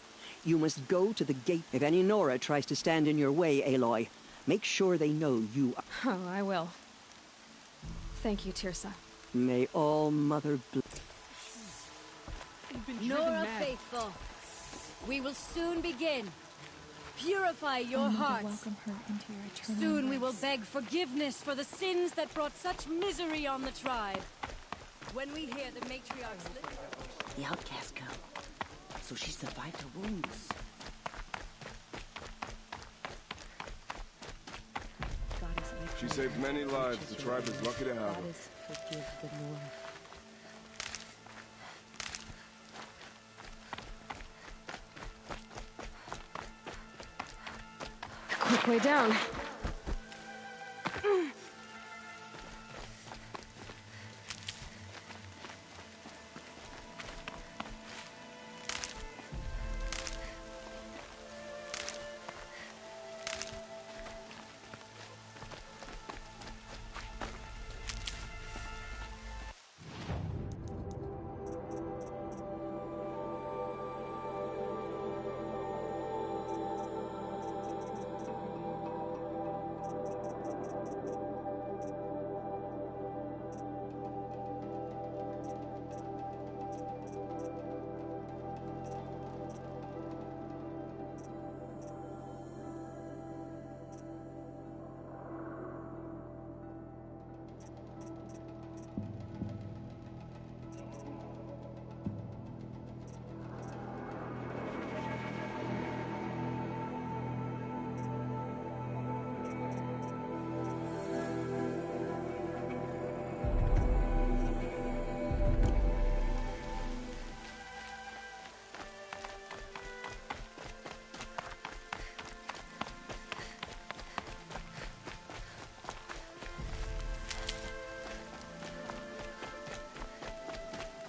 you must go to the gate. If any Nora tries to stand in your way, Aloy, make sure they know you are... Oh, I will. Thank you, Tirsa. May All-Mother bless... Nora faithful, we will soon begin. Purify your hearts. Welcome her into your eternal Soon we rest. will beg forgiveness for the sins that brought such misery on the tribe. When we hear the matriarch's lips... The outcast girl. So she survived her wounds. She saved many lives. The tribe is lucky to have her. Forgive the Nora. Quick way down.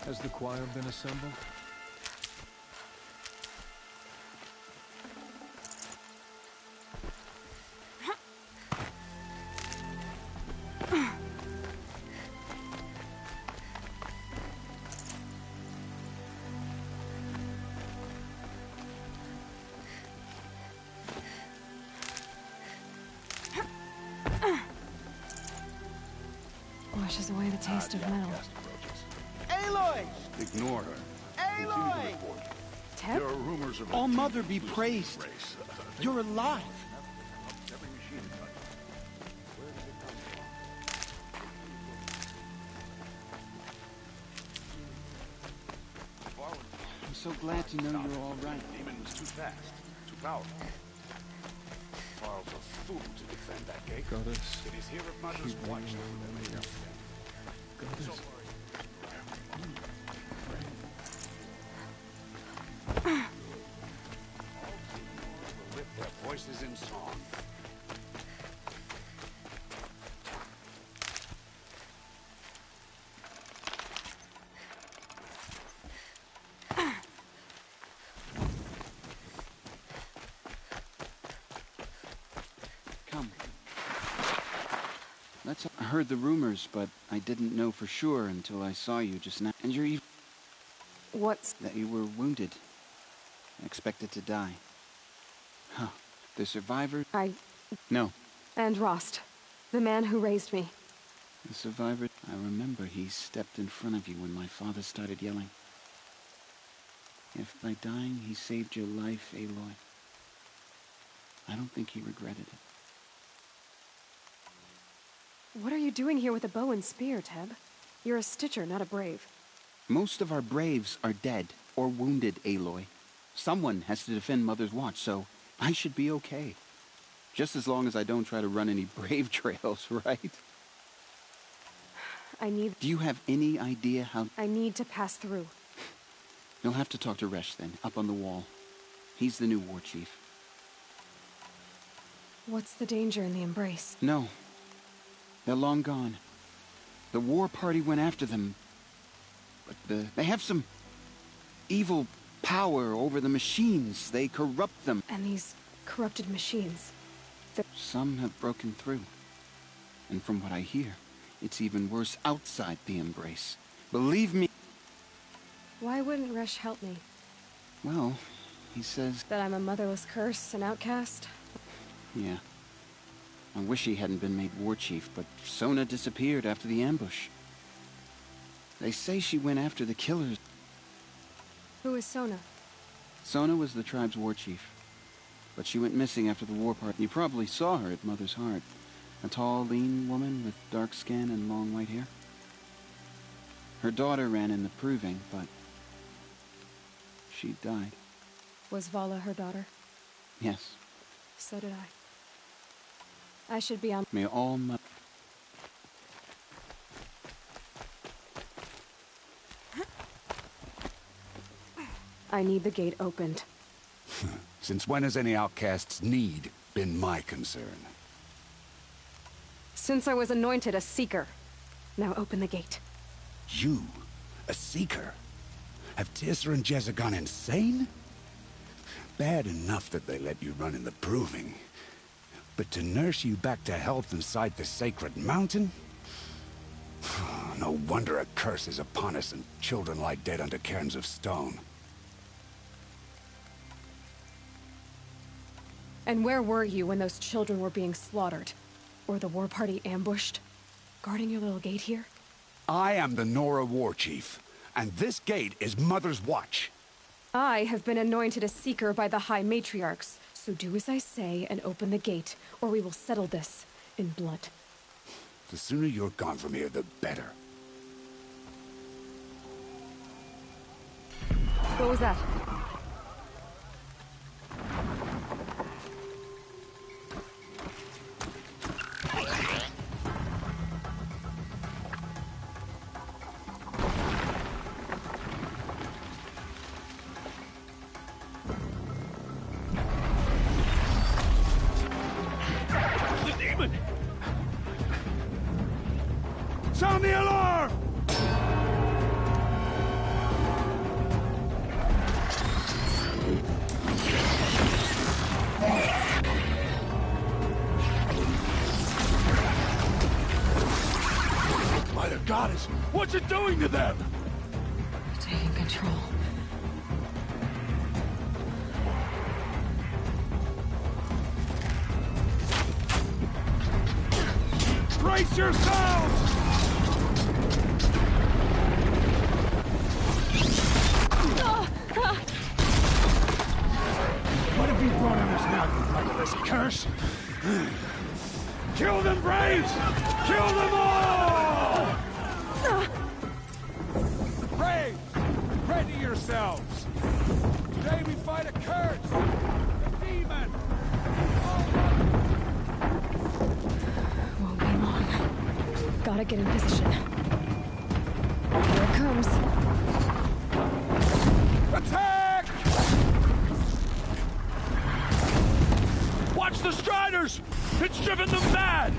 Has the choir been assembled? Washes away the taste of metal. Aloy! Ignore her. Aloy! Teb? There are rumors of... All-Mother be praised. You're alive. I'm so glad to know you're all right. Demon was too fast, too powerful. Farl's a fool to defend that gate. Goddess, It is here of Mother's keep watch me that alone. we made Goddess. lift their voices in song. Come. I heard the rumors, but I didn't know for sure until I saw you just now. And you're even... What's... That you were wounded. Expected to die. Huh. The survivor... No. And Rost, the man who raised me. The survivor... I remember he stepped in front of you when my father started yelling. If by dying he saved your life, Aloy, I don't think he regretted it. What are you doing here with a bow and spear, Teb? You're a Stitcher, not a Brave. Most of our Braves are dead or wounded, Aloy. Someone has to defend Mother's Watch, so I should be okay. Just as long as I don't try to run any Brave trails, right? Do you have any idea how... I need to pass through. You'll have to talk to Resh then, up on the wall. He's the new war chief. What's the danger in the Embrace? No. They're long gone. The war party went after them. But they have some evil power over the machines. They corrupt them. And these corrupted machines... Some have broken through. And from what I hear, it's even worse outside the Embrace. Believe me... Why wouldn't Resh help me? Well, he says... That I'm a motherless curse, an outcast? Yeah. I wish he hadn't been made war chief, but Sona disappeared after the ambush. They say she went after the killers. Who is Sona? Sona was the tribe's war chief. But she went missing after the war party. You probably saw her at Mother's Heart. A tall, lean woman with dark skin and long white hair. Her daughter ran in the proving, but she died. Was Vala her daughter? Yes. So did I. I should be on... May all I need the gate opened. Since when has any outcast's need been my concern? Since I was anointed a Seeker. Now open the gate. You? A Seeker? Have Tissa and Jezza gone insane? Bad enough that they let you run in the proving. But to nurse you back to health inside the sacred mountain? No wonder a curse is upon us and children lie dead under cairns of stone. And where were you when those children were being slaughtered? Or the war party ambushed? Guarding your little gate here? I am the Nora war chief, and this gate is Mother's Watch. I have been anointed a Seeker by the High Matriarchs, so do as I say and open the gate, or we will settle this in blood. The sooner you're gone from here, the better. What was that? Sound the alarm! Mother Goddess, what's it doing to them? Taking control. Brace yourselves! What have you brought on us now, you motherless curse? Kill them, Braves! Kill them all! Braves, ready yourselves! Today we fight a curse! A demon! Won't be long. Gotta get in position. Here it comes. Attack! Watch the Striders! It's driven them mad!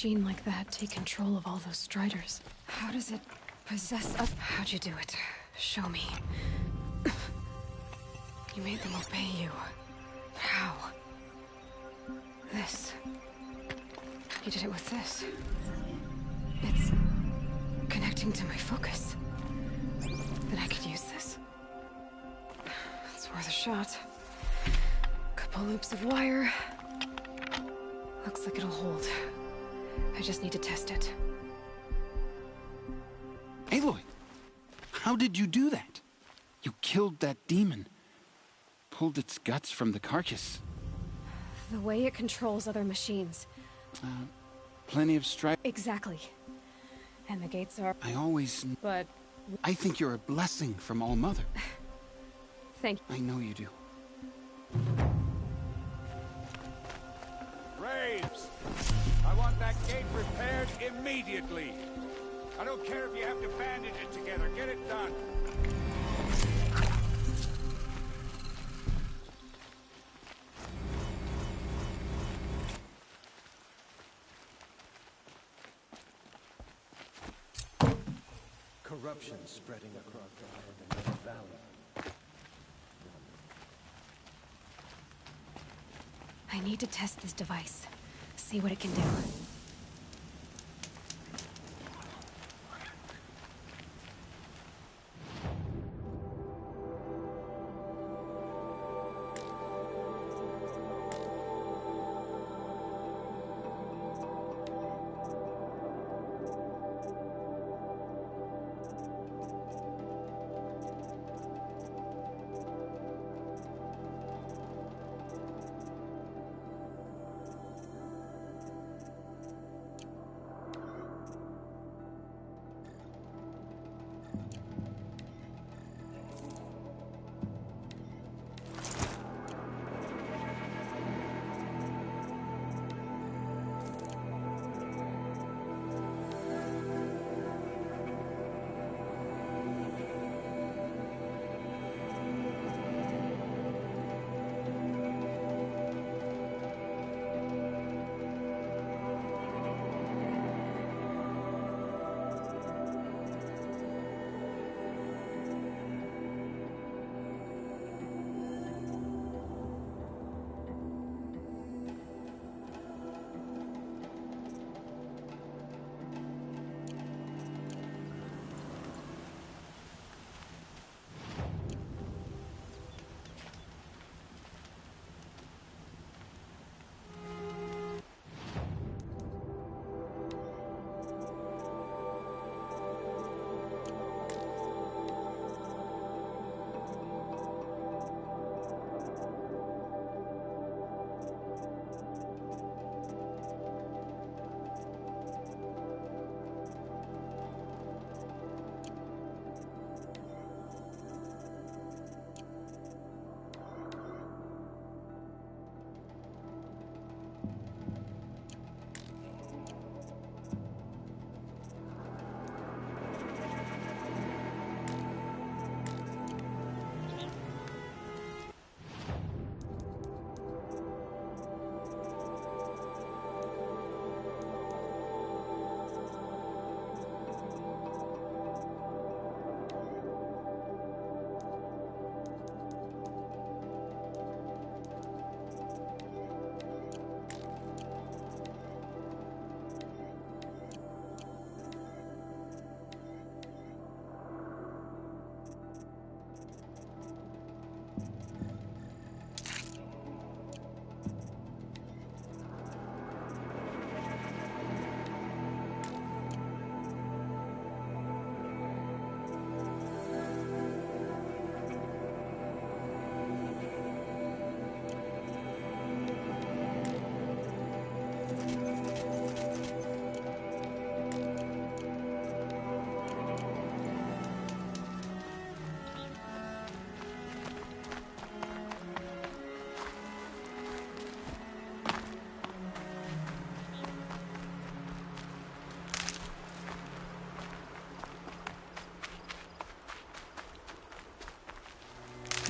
machine like that take control of all those Striders? How does it possess us? How'd you do it? Show me. You made them obey you. How? This. You did it with this. It's connecting to my focus. Then I could use this. It's worth a shot. Couple loops of wire. Looks like it'll hold. I just need to test it. Aloy! How did you do that? You killed that demon. Pulled its guts from the carcass. The way it controls other machines. Plenty of strife. Exactly. And the gates are... I always... But... I think you're a blessing from All Mother. Thank you. I know you do. Graves! I want that gate repaired immediately. I don't care if you have to bandage it together. Get it done. Corruption spreading across the Iron Valley. I need to test this device. See what it can do.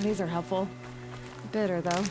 These are helpful. Bitter, though.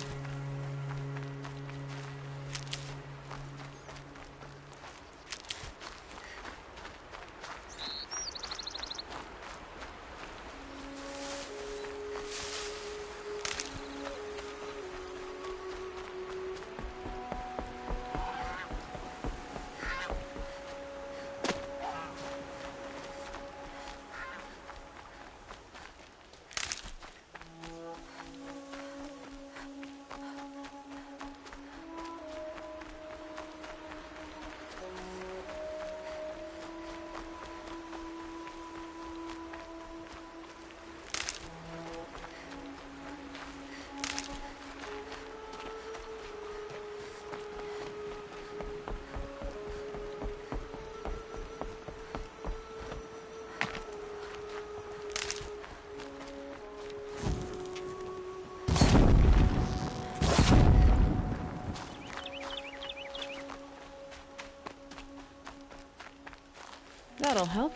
help.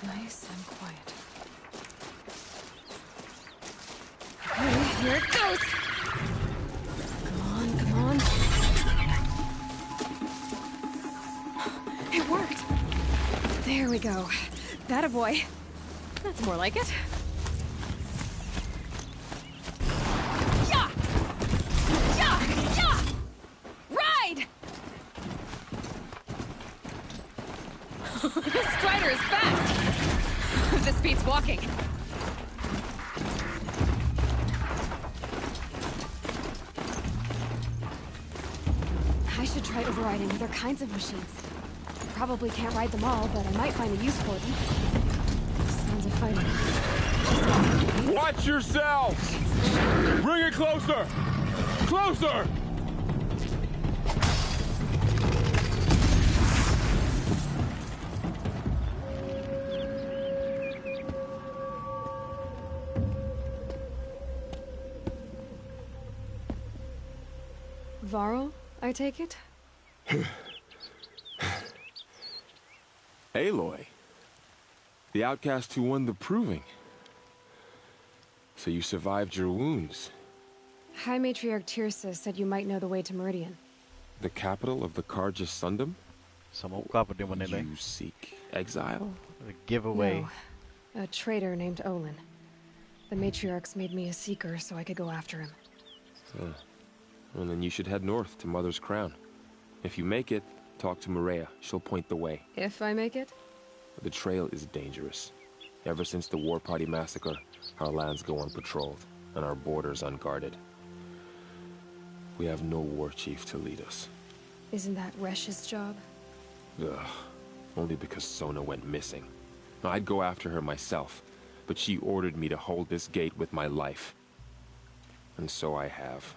Nice and quiet. Okay, here it goes! Come on, come on. It worked! There we go. That a boy. That's more like it. Yeah! Yeah! Yeah! Ride! This Strider is fast! This beats walking. I should try overriding other kinds of machines. Probably can't ride them all, but I might find a use for them. Sounds of fighting. Watch yourselves! Bring it closer! Closer! Varl, I take it? Aloy. The outcast who won the proving. So you survived your wounds. High Matriarch Tirsa said you might know the way to Meridian. The capital of the Carja Sundom? You seek exile? Giveaway. No, a traitor named Olin. The Matriarchs made me a seeker so I could go after him. Huh. Well, then you should head north to Mother's Crown. If you make it, talk to Maria. She'll point the way. If I make it? The trail is dangerous. Ever since the War Party massacre, our lands go unpatrolled, and our borders unguarded. We have no war chief to lead us. Isn't that Resh's job? Ugh. Only because Sona went missing. I'd go after her myself, but she ordered me to hold this gate with my life. And so I have.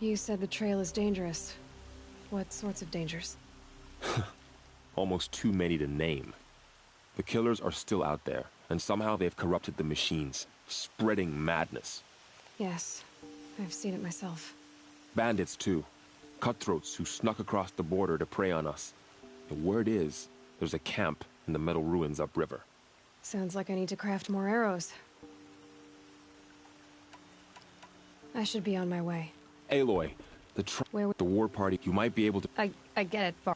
You said the trail is dangerous. What sorts of dangers? Almost too many to name. The killers are still out there, and somehow they've corrupted the machines, spreading madness. Yes, I've seen it myself. Bandits, too. Cutthroats who snuck across the border to prey on us. The word is, there's a camp in the metal ruins upriver. Sounds like I need to craft more arrows. I should be on my way. Aloy, the war party, you might be able to... I get it, Var.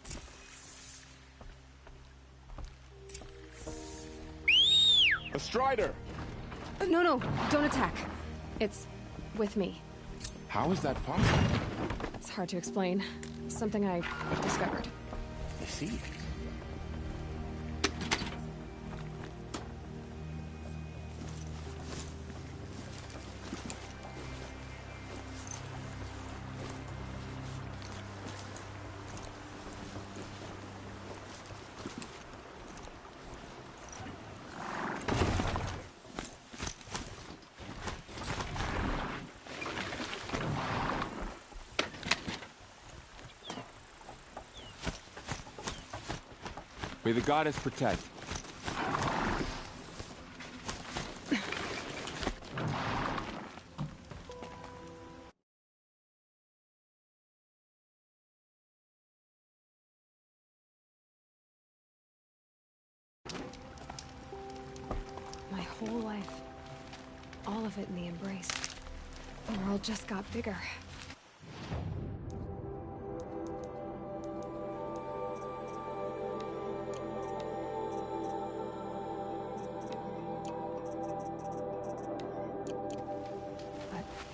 A Strider! No, don't attack. It's with me. How is that possible? It's hard to explain. Something I discovered. I see. May the goddess protect. My whole life. All of it in the embrace. The world just got bigger.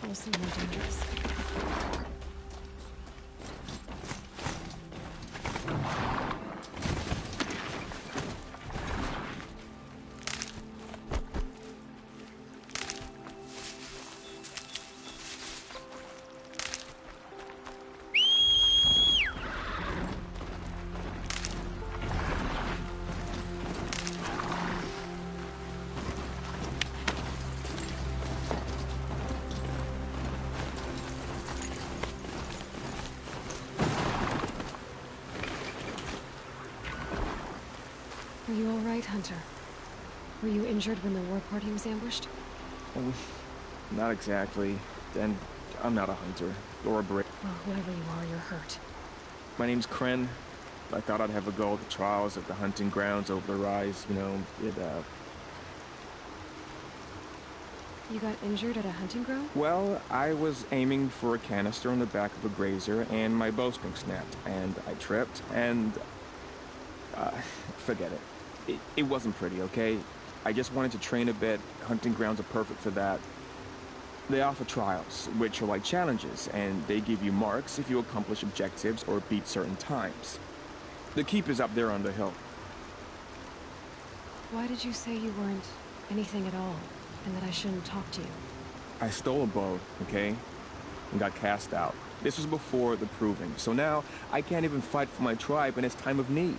Also more dangerous. right, Hunter? Were you injured when the war party was ambushed? Not exactly. And I'm not a hunter or a brave. Well, whoever you are, you're hurt. My name's Kren. I thought I'd have a go at the trials at the hunting grounds over the rise. You know, You got injured at a hunting ground? Well, I was aiming for a canister on the back of a grazer, and my bowstring snapped, and I tripped, and... forget it. It wasn't pretty, okay? I just wanted to train a bit. Hunting grounds are perfect for that. They offer trials, which are like challenges, and they give you marks if you accomplish objectives or beat certain times. The keep is up there on the hill. Why did you say you weren't anything at all, and that I shouldn't talk to you? I stole a bow, okay? And got cast out. This was before the proving, so now I can't even fight for my tribe in its time of need.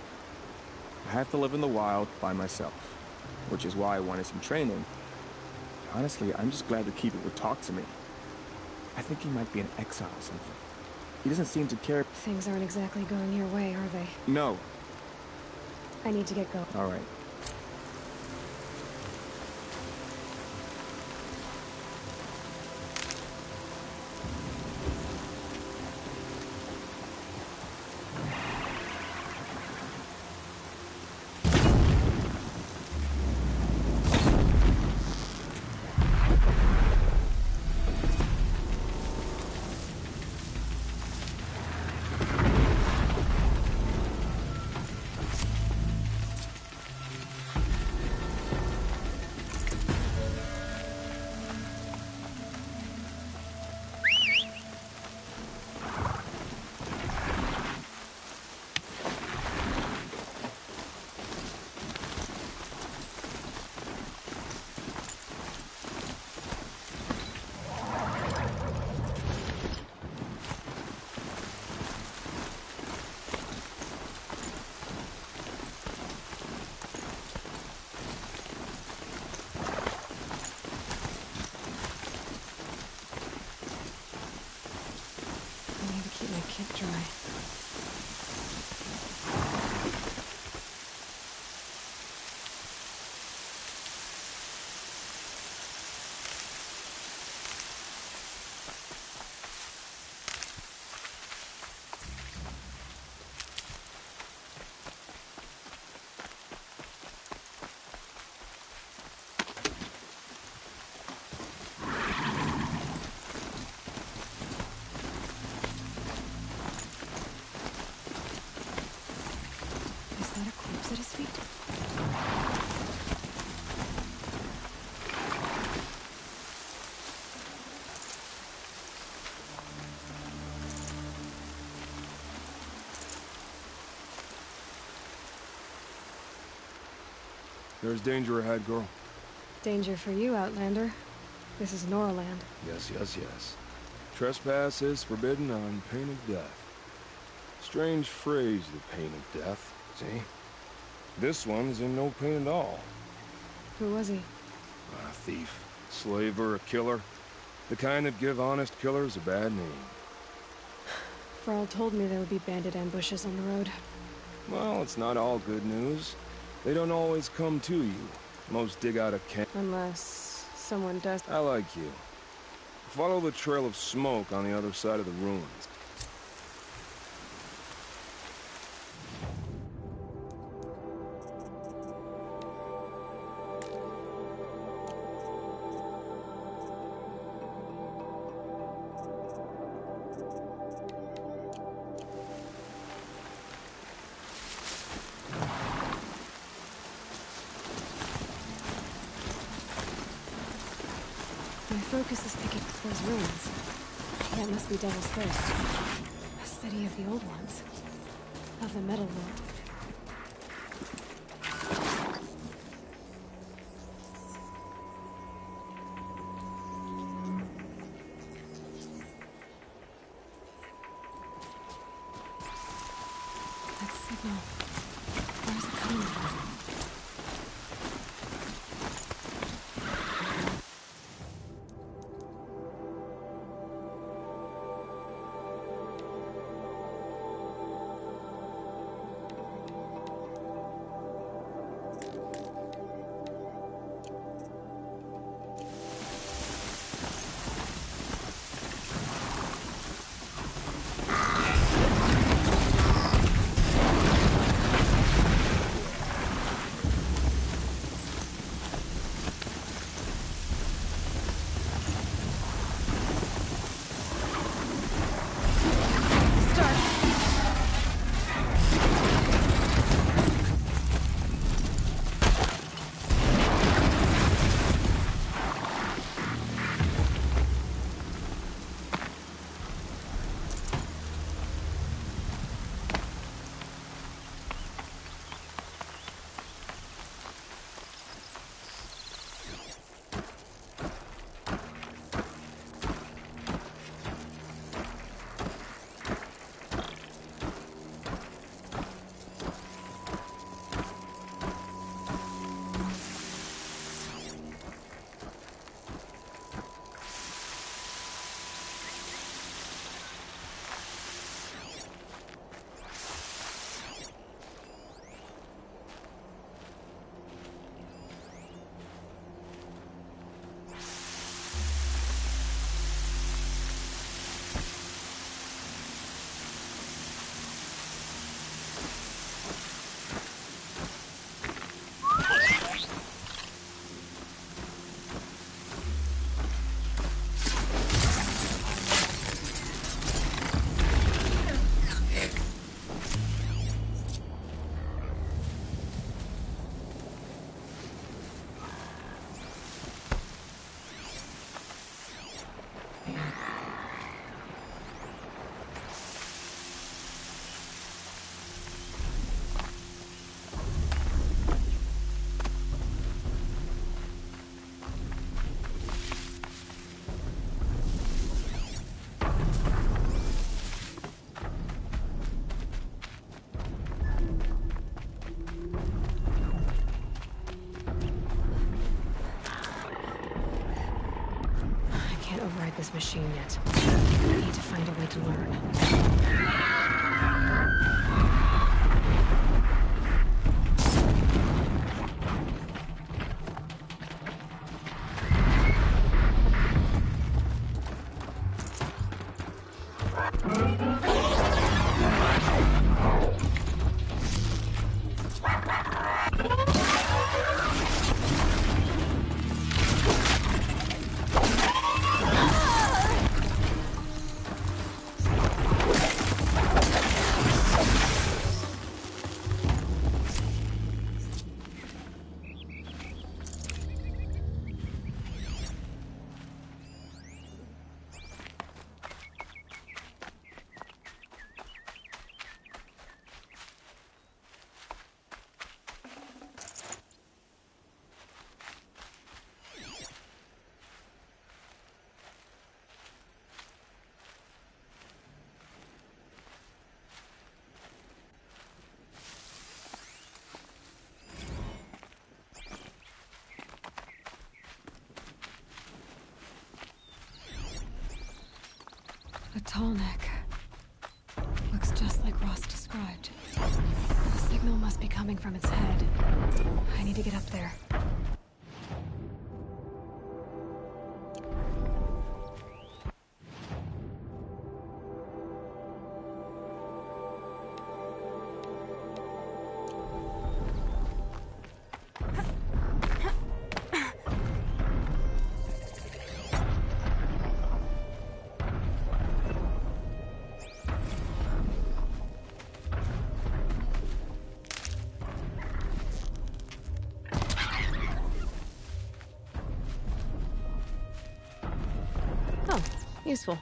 I have to live in the wild by myself, which is why I wanted some training. Honestly, I'm just glad the keeper would talk to me. I think he might be in exile or something. He doesn't seem to care. Things aren't exactly going your way, are they? No. I need to get going. All right. Dry. At his feet. There's danger ahead, girl. Danger for you, Outlander. This is Norland. Yes, yes, yes. Trespass is forbidden on pain of death. Strange phrase, the pain of death, see? This one's in no pain at all. Who was he? A thief, slaver, a killer. The kind that give honest killers a bad name. Farrell told me there would be bandit ambushes on the road. Well, it's not all good news. They don't always come to you. Most dig out a can. Unless someone does. I like you. Follow the trail of smoke on the other side of the ruins. My focus is picking up those ruins. That must be Devil's Thirst. A study of the old ones. Of the metal world. That signal. Where's it coming from? inside this machine yet. I need to find a way to learn. A tall neck. Looks just like Ross described. The signal must be coming from its head. I need to get up there. Useful.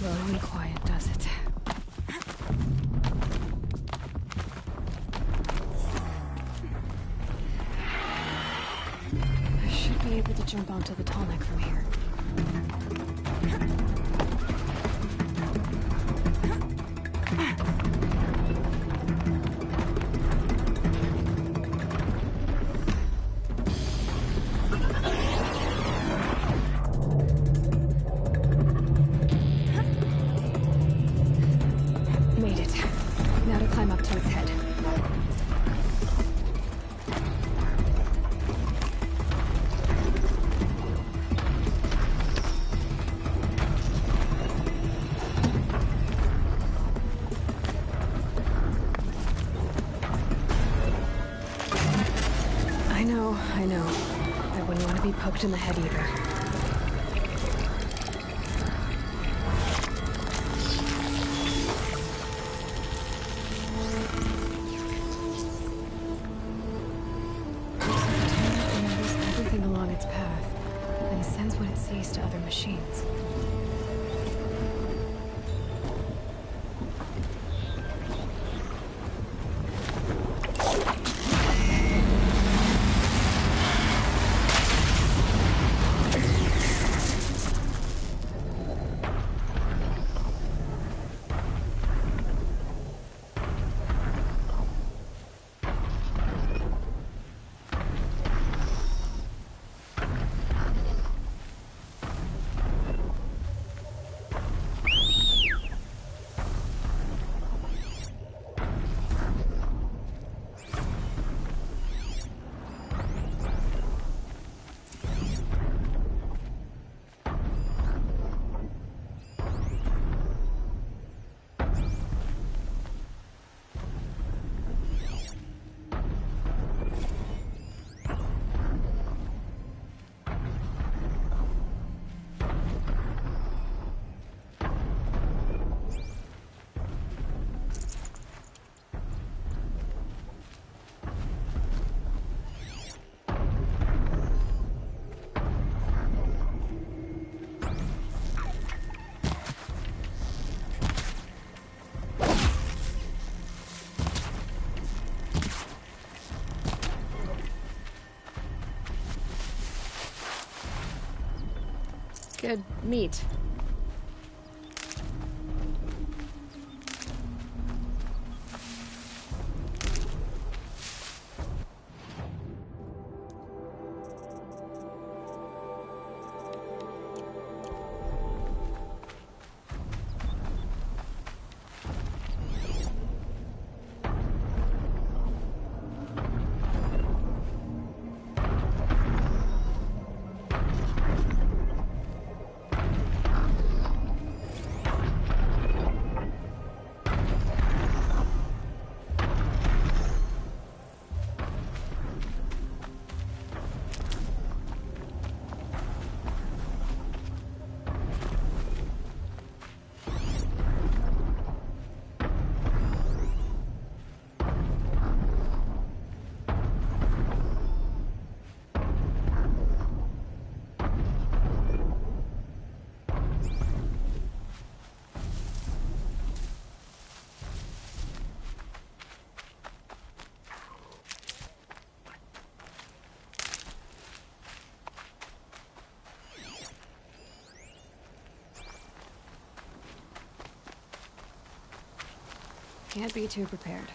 Low and quiet does it. I should be able to jump onto the tall neck from here. I know. I wouldn't want to be poked in the head either. Everything along its path, and sends what it sees to other machines. Good meat. Can't be too prepared.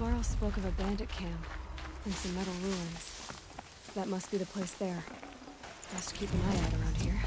Varl spoke of a bandit camp and some metal ruins. That must be the place there. Best keep an eye out around here.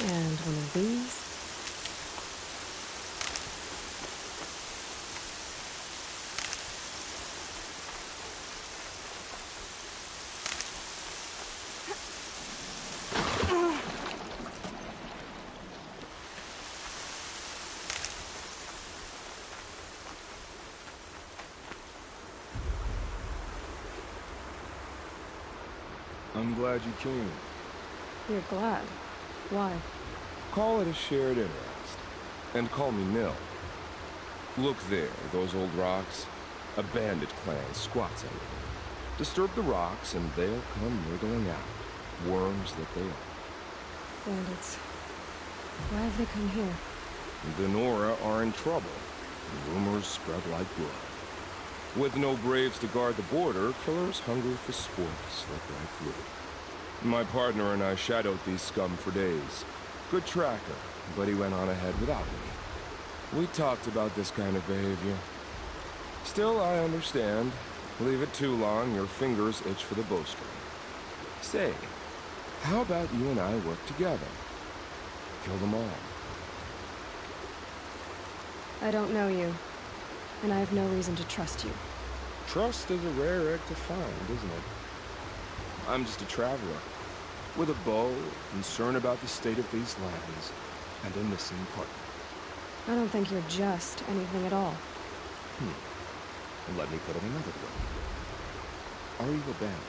And one of these. I'm glad you came. You're glad. Why? Call it a shared interest. And call me Nil. Look there, those old rocks. A bandit clan squats under them. Disturb the rocks and they'll come wriggling out. Worms that they are. Bandits. Why have they come here? The Nora are in trouble. Rumors spread like blood. With no braves to guard the border, killers hungry for sport slip right through. My partner and I shadowed these scum for days. Good tracker, but he went on ahead without me. We talked about this kind of behavior. Still, I understand. Leave it too long, your fingers itch for the bowstring. Say, how about you and I work together? Kill them all. I don't know you, and I have no reason to trust you. Trust is a rare egg to find, isn't it? I'm just a traveler, with a bow, concerned about the state of these lands, and a missing partner. I don't think you're just anything at all. Let me put it another way. Are you abandoned?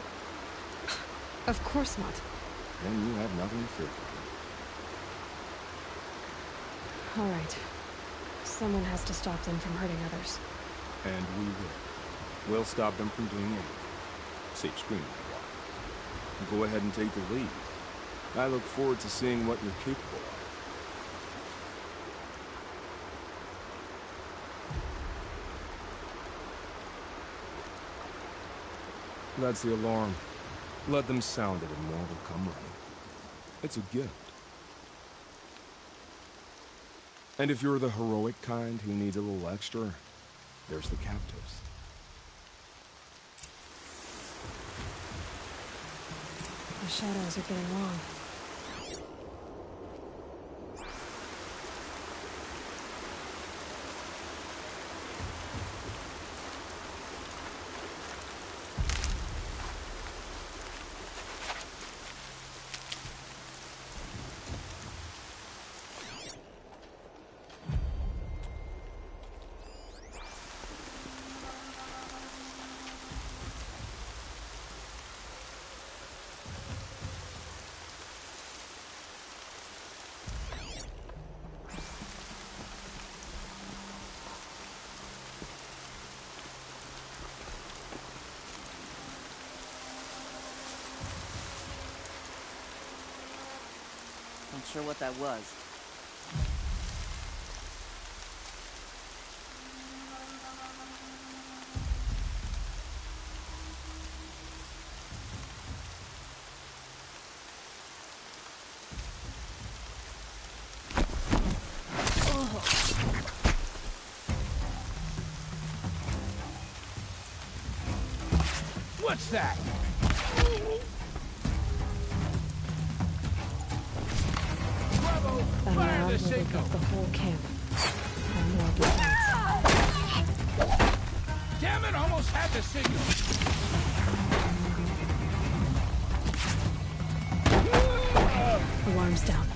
Of course not. Then you have nothing to fear from me. All right. Someone has to stop them from hurting others. And we will. We'll stop them from doing anything. Save screaming a while. Go ahead and take the lead. I look forward to seeing what you're capable of. That's the alarm. Let them sound it and more will come running. It's a gift. And if you're the heroic kind who needs a little extra, there's the captives. The shadows are getting long. Not sure what that was. What's that? That alarm will wake up the whole camp. And more besides. Damn it, almost had the signal. Alarm's down.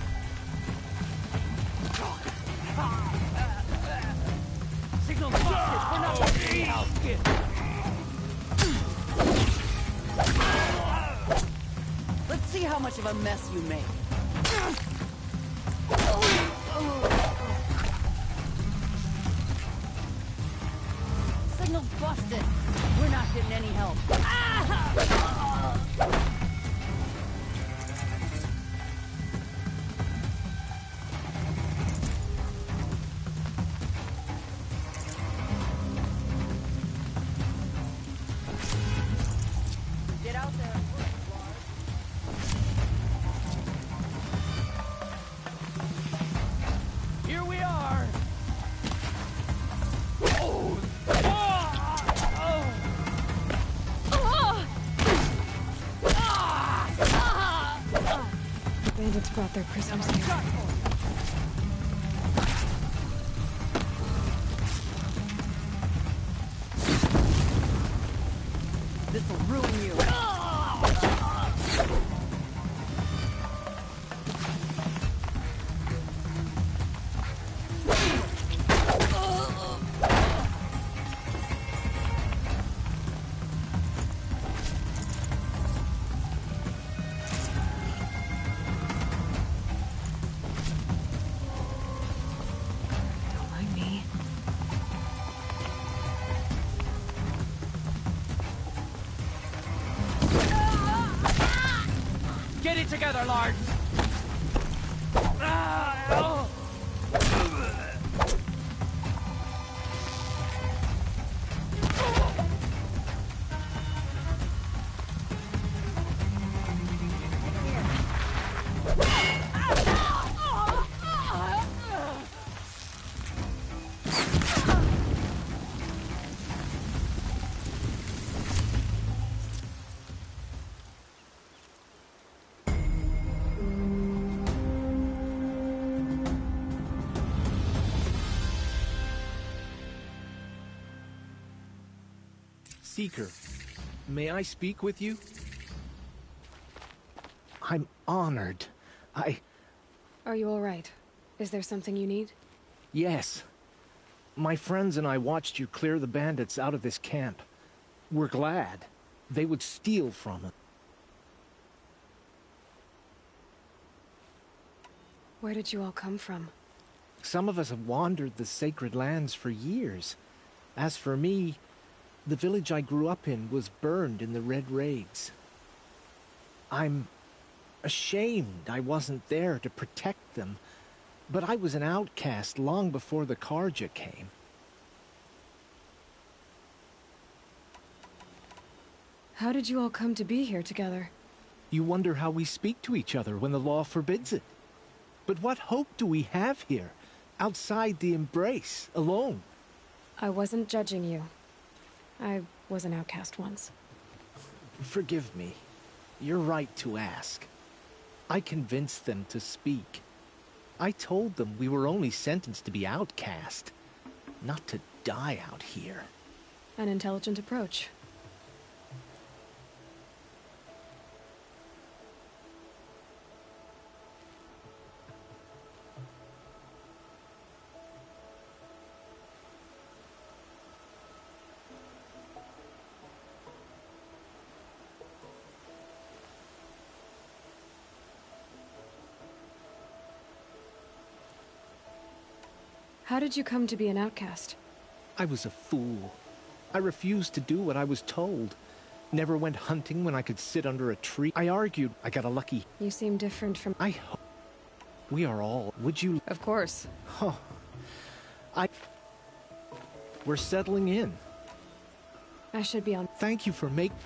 Signal busted. We're not getting help. Let's see how much of a mess you make. Signal busted. We're not getting any help. Get out there and work, Lars. Here we are. Bandits brought their prisoners here. This'll ruin you. Don't mind me. Get it together, Lars. Seeker. May I speak with you? I'm honored. Are you all right? Is there something you need? Yes. My friends and I watched you clear the bandits out of this camp. We're glad. They would steal from us. Where did you all come from? Some of us have wandered the sacred lands for years. As for me, the village I grew up in was burned in the Red Raids. I'm ashamed I wasn't there to protect them, but I was an outcast long before the Karja came. How did you all come to be here together? You wonder how we speak to each other when the law forbids it. But what hope do we have here, outside the embrace, alone? I wasn't judging you. I was an outcast once. Forgive me. You're right to ask. I convinced them to speak. I told them we were only sentenced to be outcast, not to die out here. An intelligent approach. How did you come to be an outcast? I was a fool. I refused to do what I was told. Never went hunting when I could sit under a tree. I argued. I got a lucky. You seem different from... I hope... We are all... Would you... Of course. Oh. We're settling in. I should be on... Thank you for making...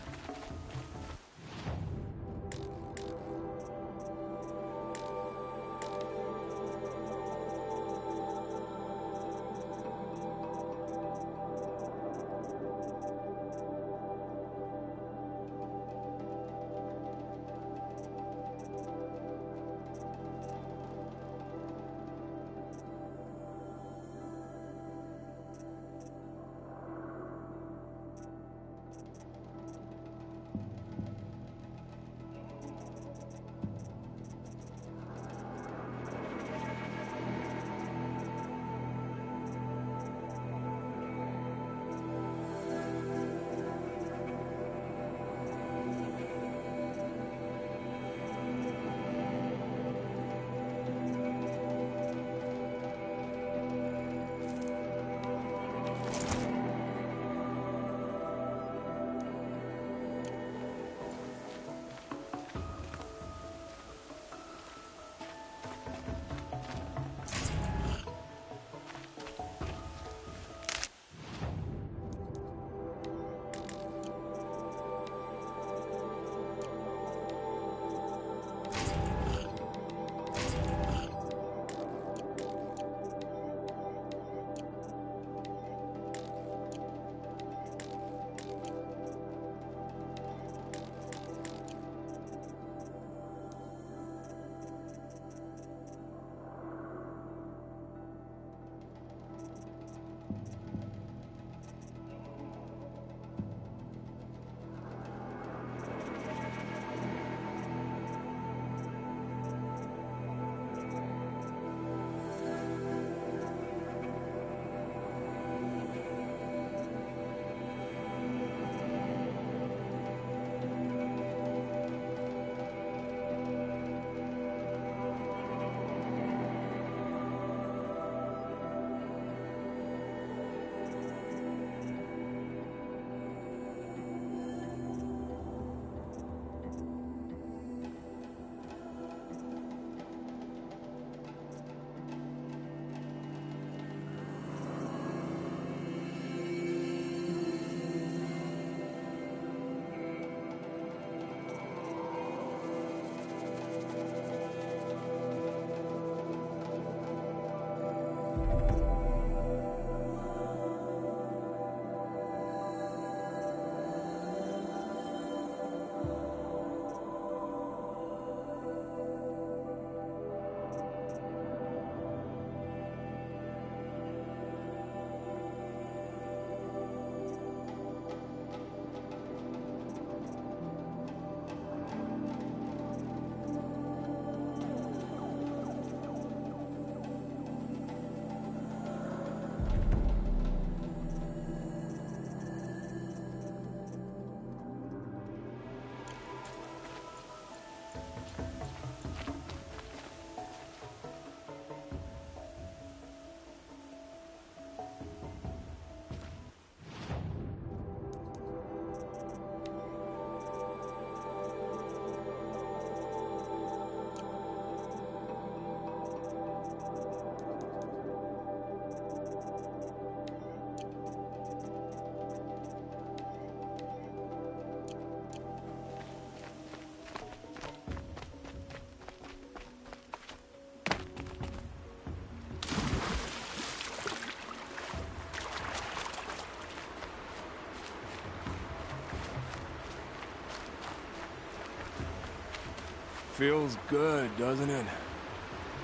feels good, doesn't it?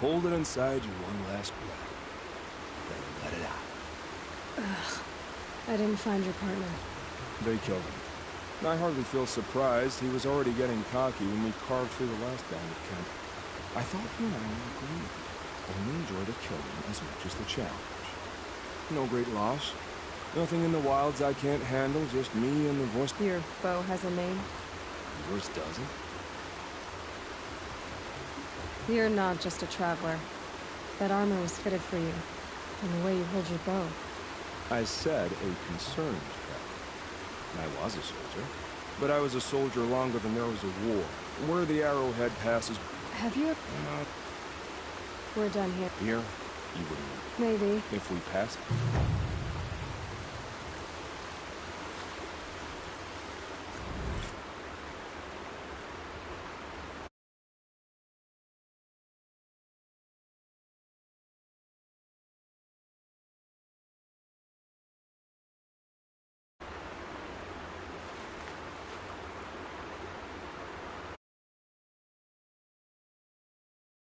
Hold it inside you one last breath. Then let it out. Ugh. I didn't find your partner. They killed him. And I hardly feel surprised. He was already getting cocky when we carved through the last bandit camp. I thought you and I were agreed. Only enjoy the killing as much as the challenge. No great loss. Nothing in the wilds I can't handle, just me and the voice. Your bow has a name? Yours doesn't? You're not just a traveler. That armor was fitted for you, and the way you hold your bow. I said a concerned traveler. I was a soldier, but I was a soldier longer than there was a war. Where the arrowhead passes... Have you... We're done here. Here? You wouldn't. Maybe. If we passed...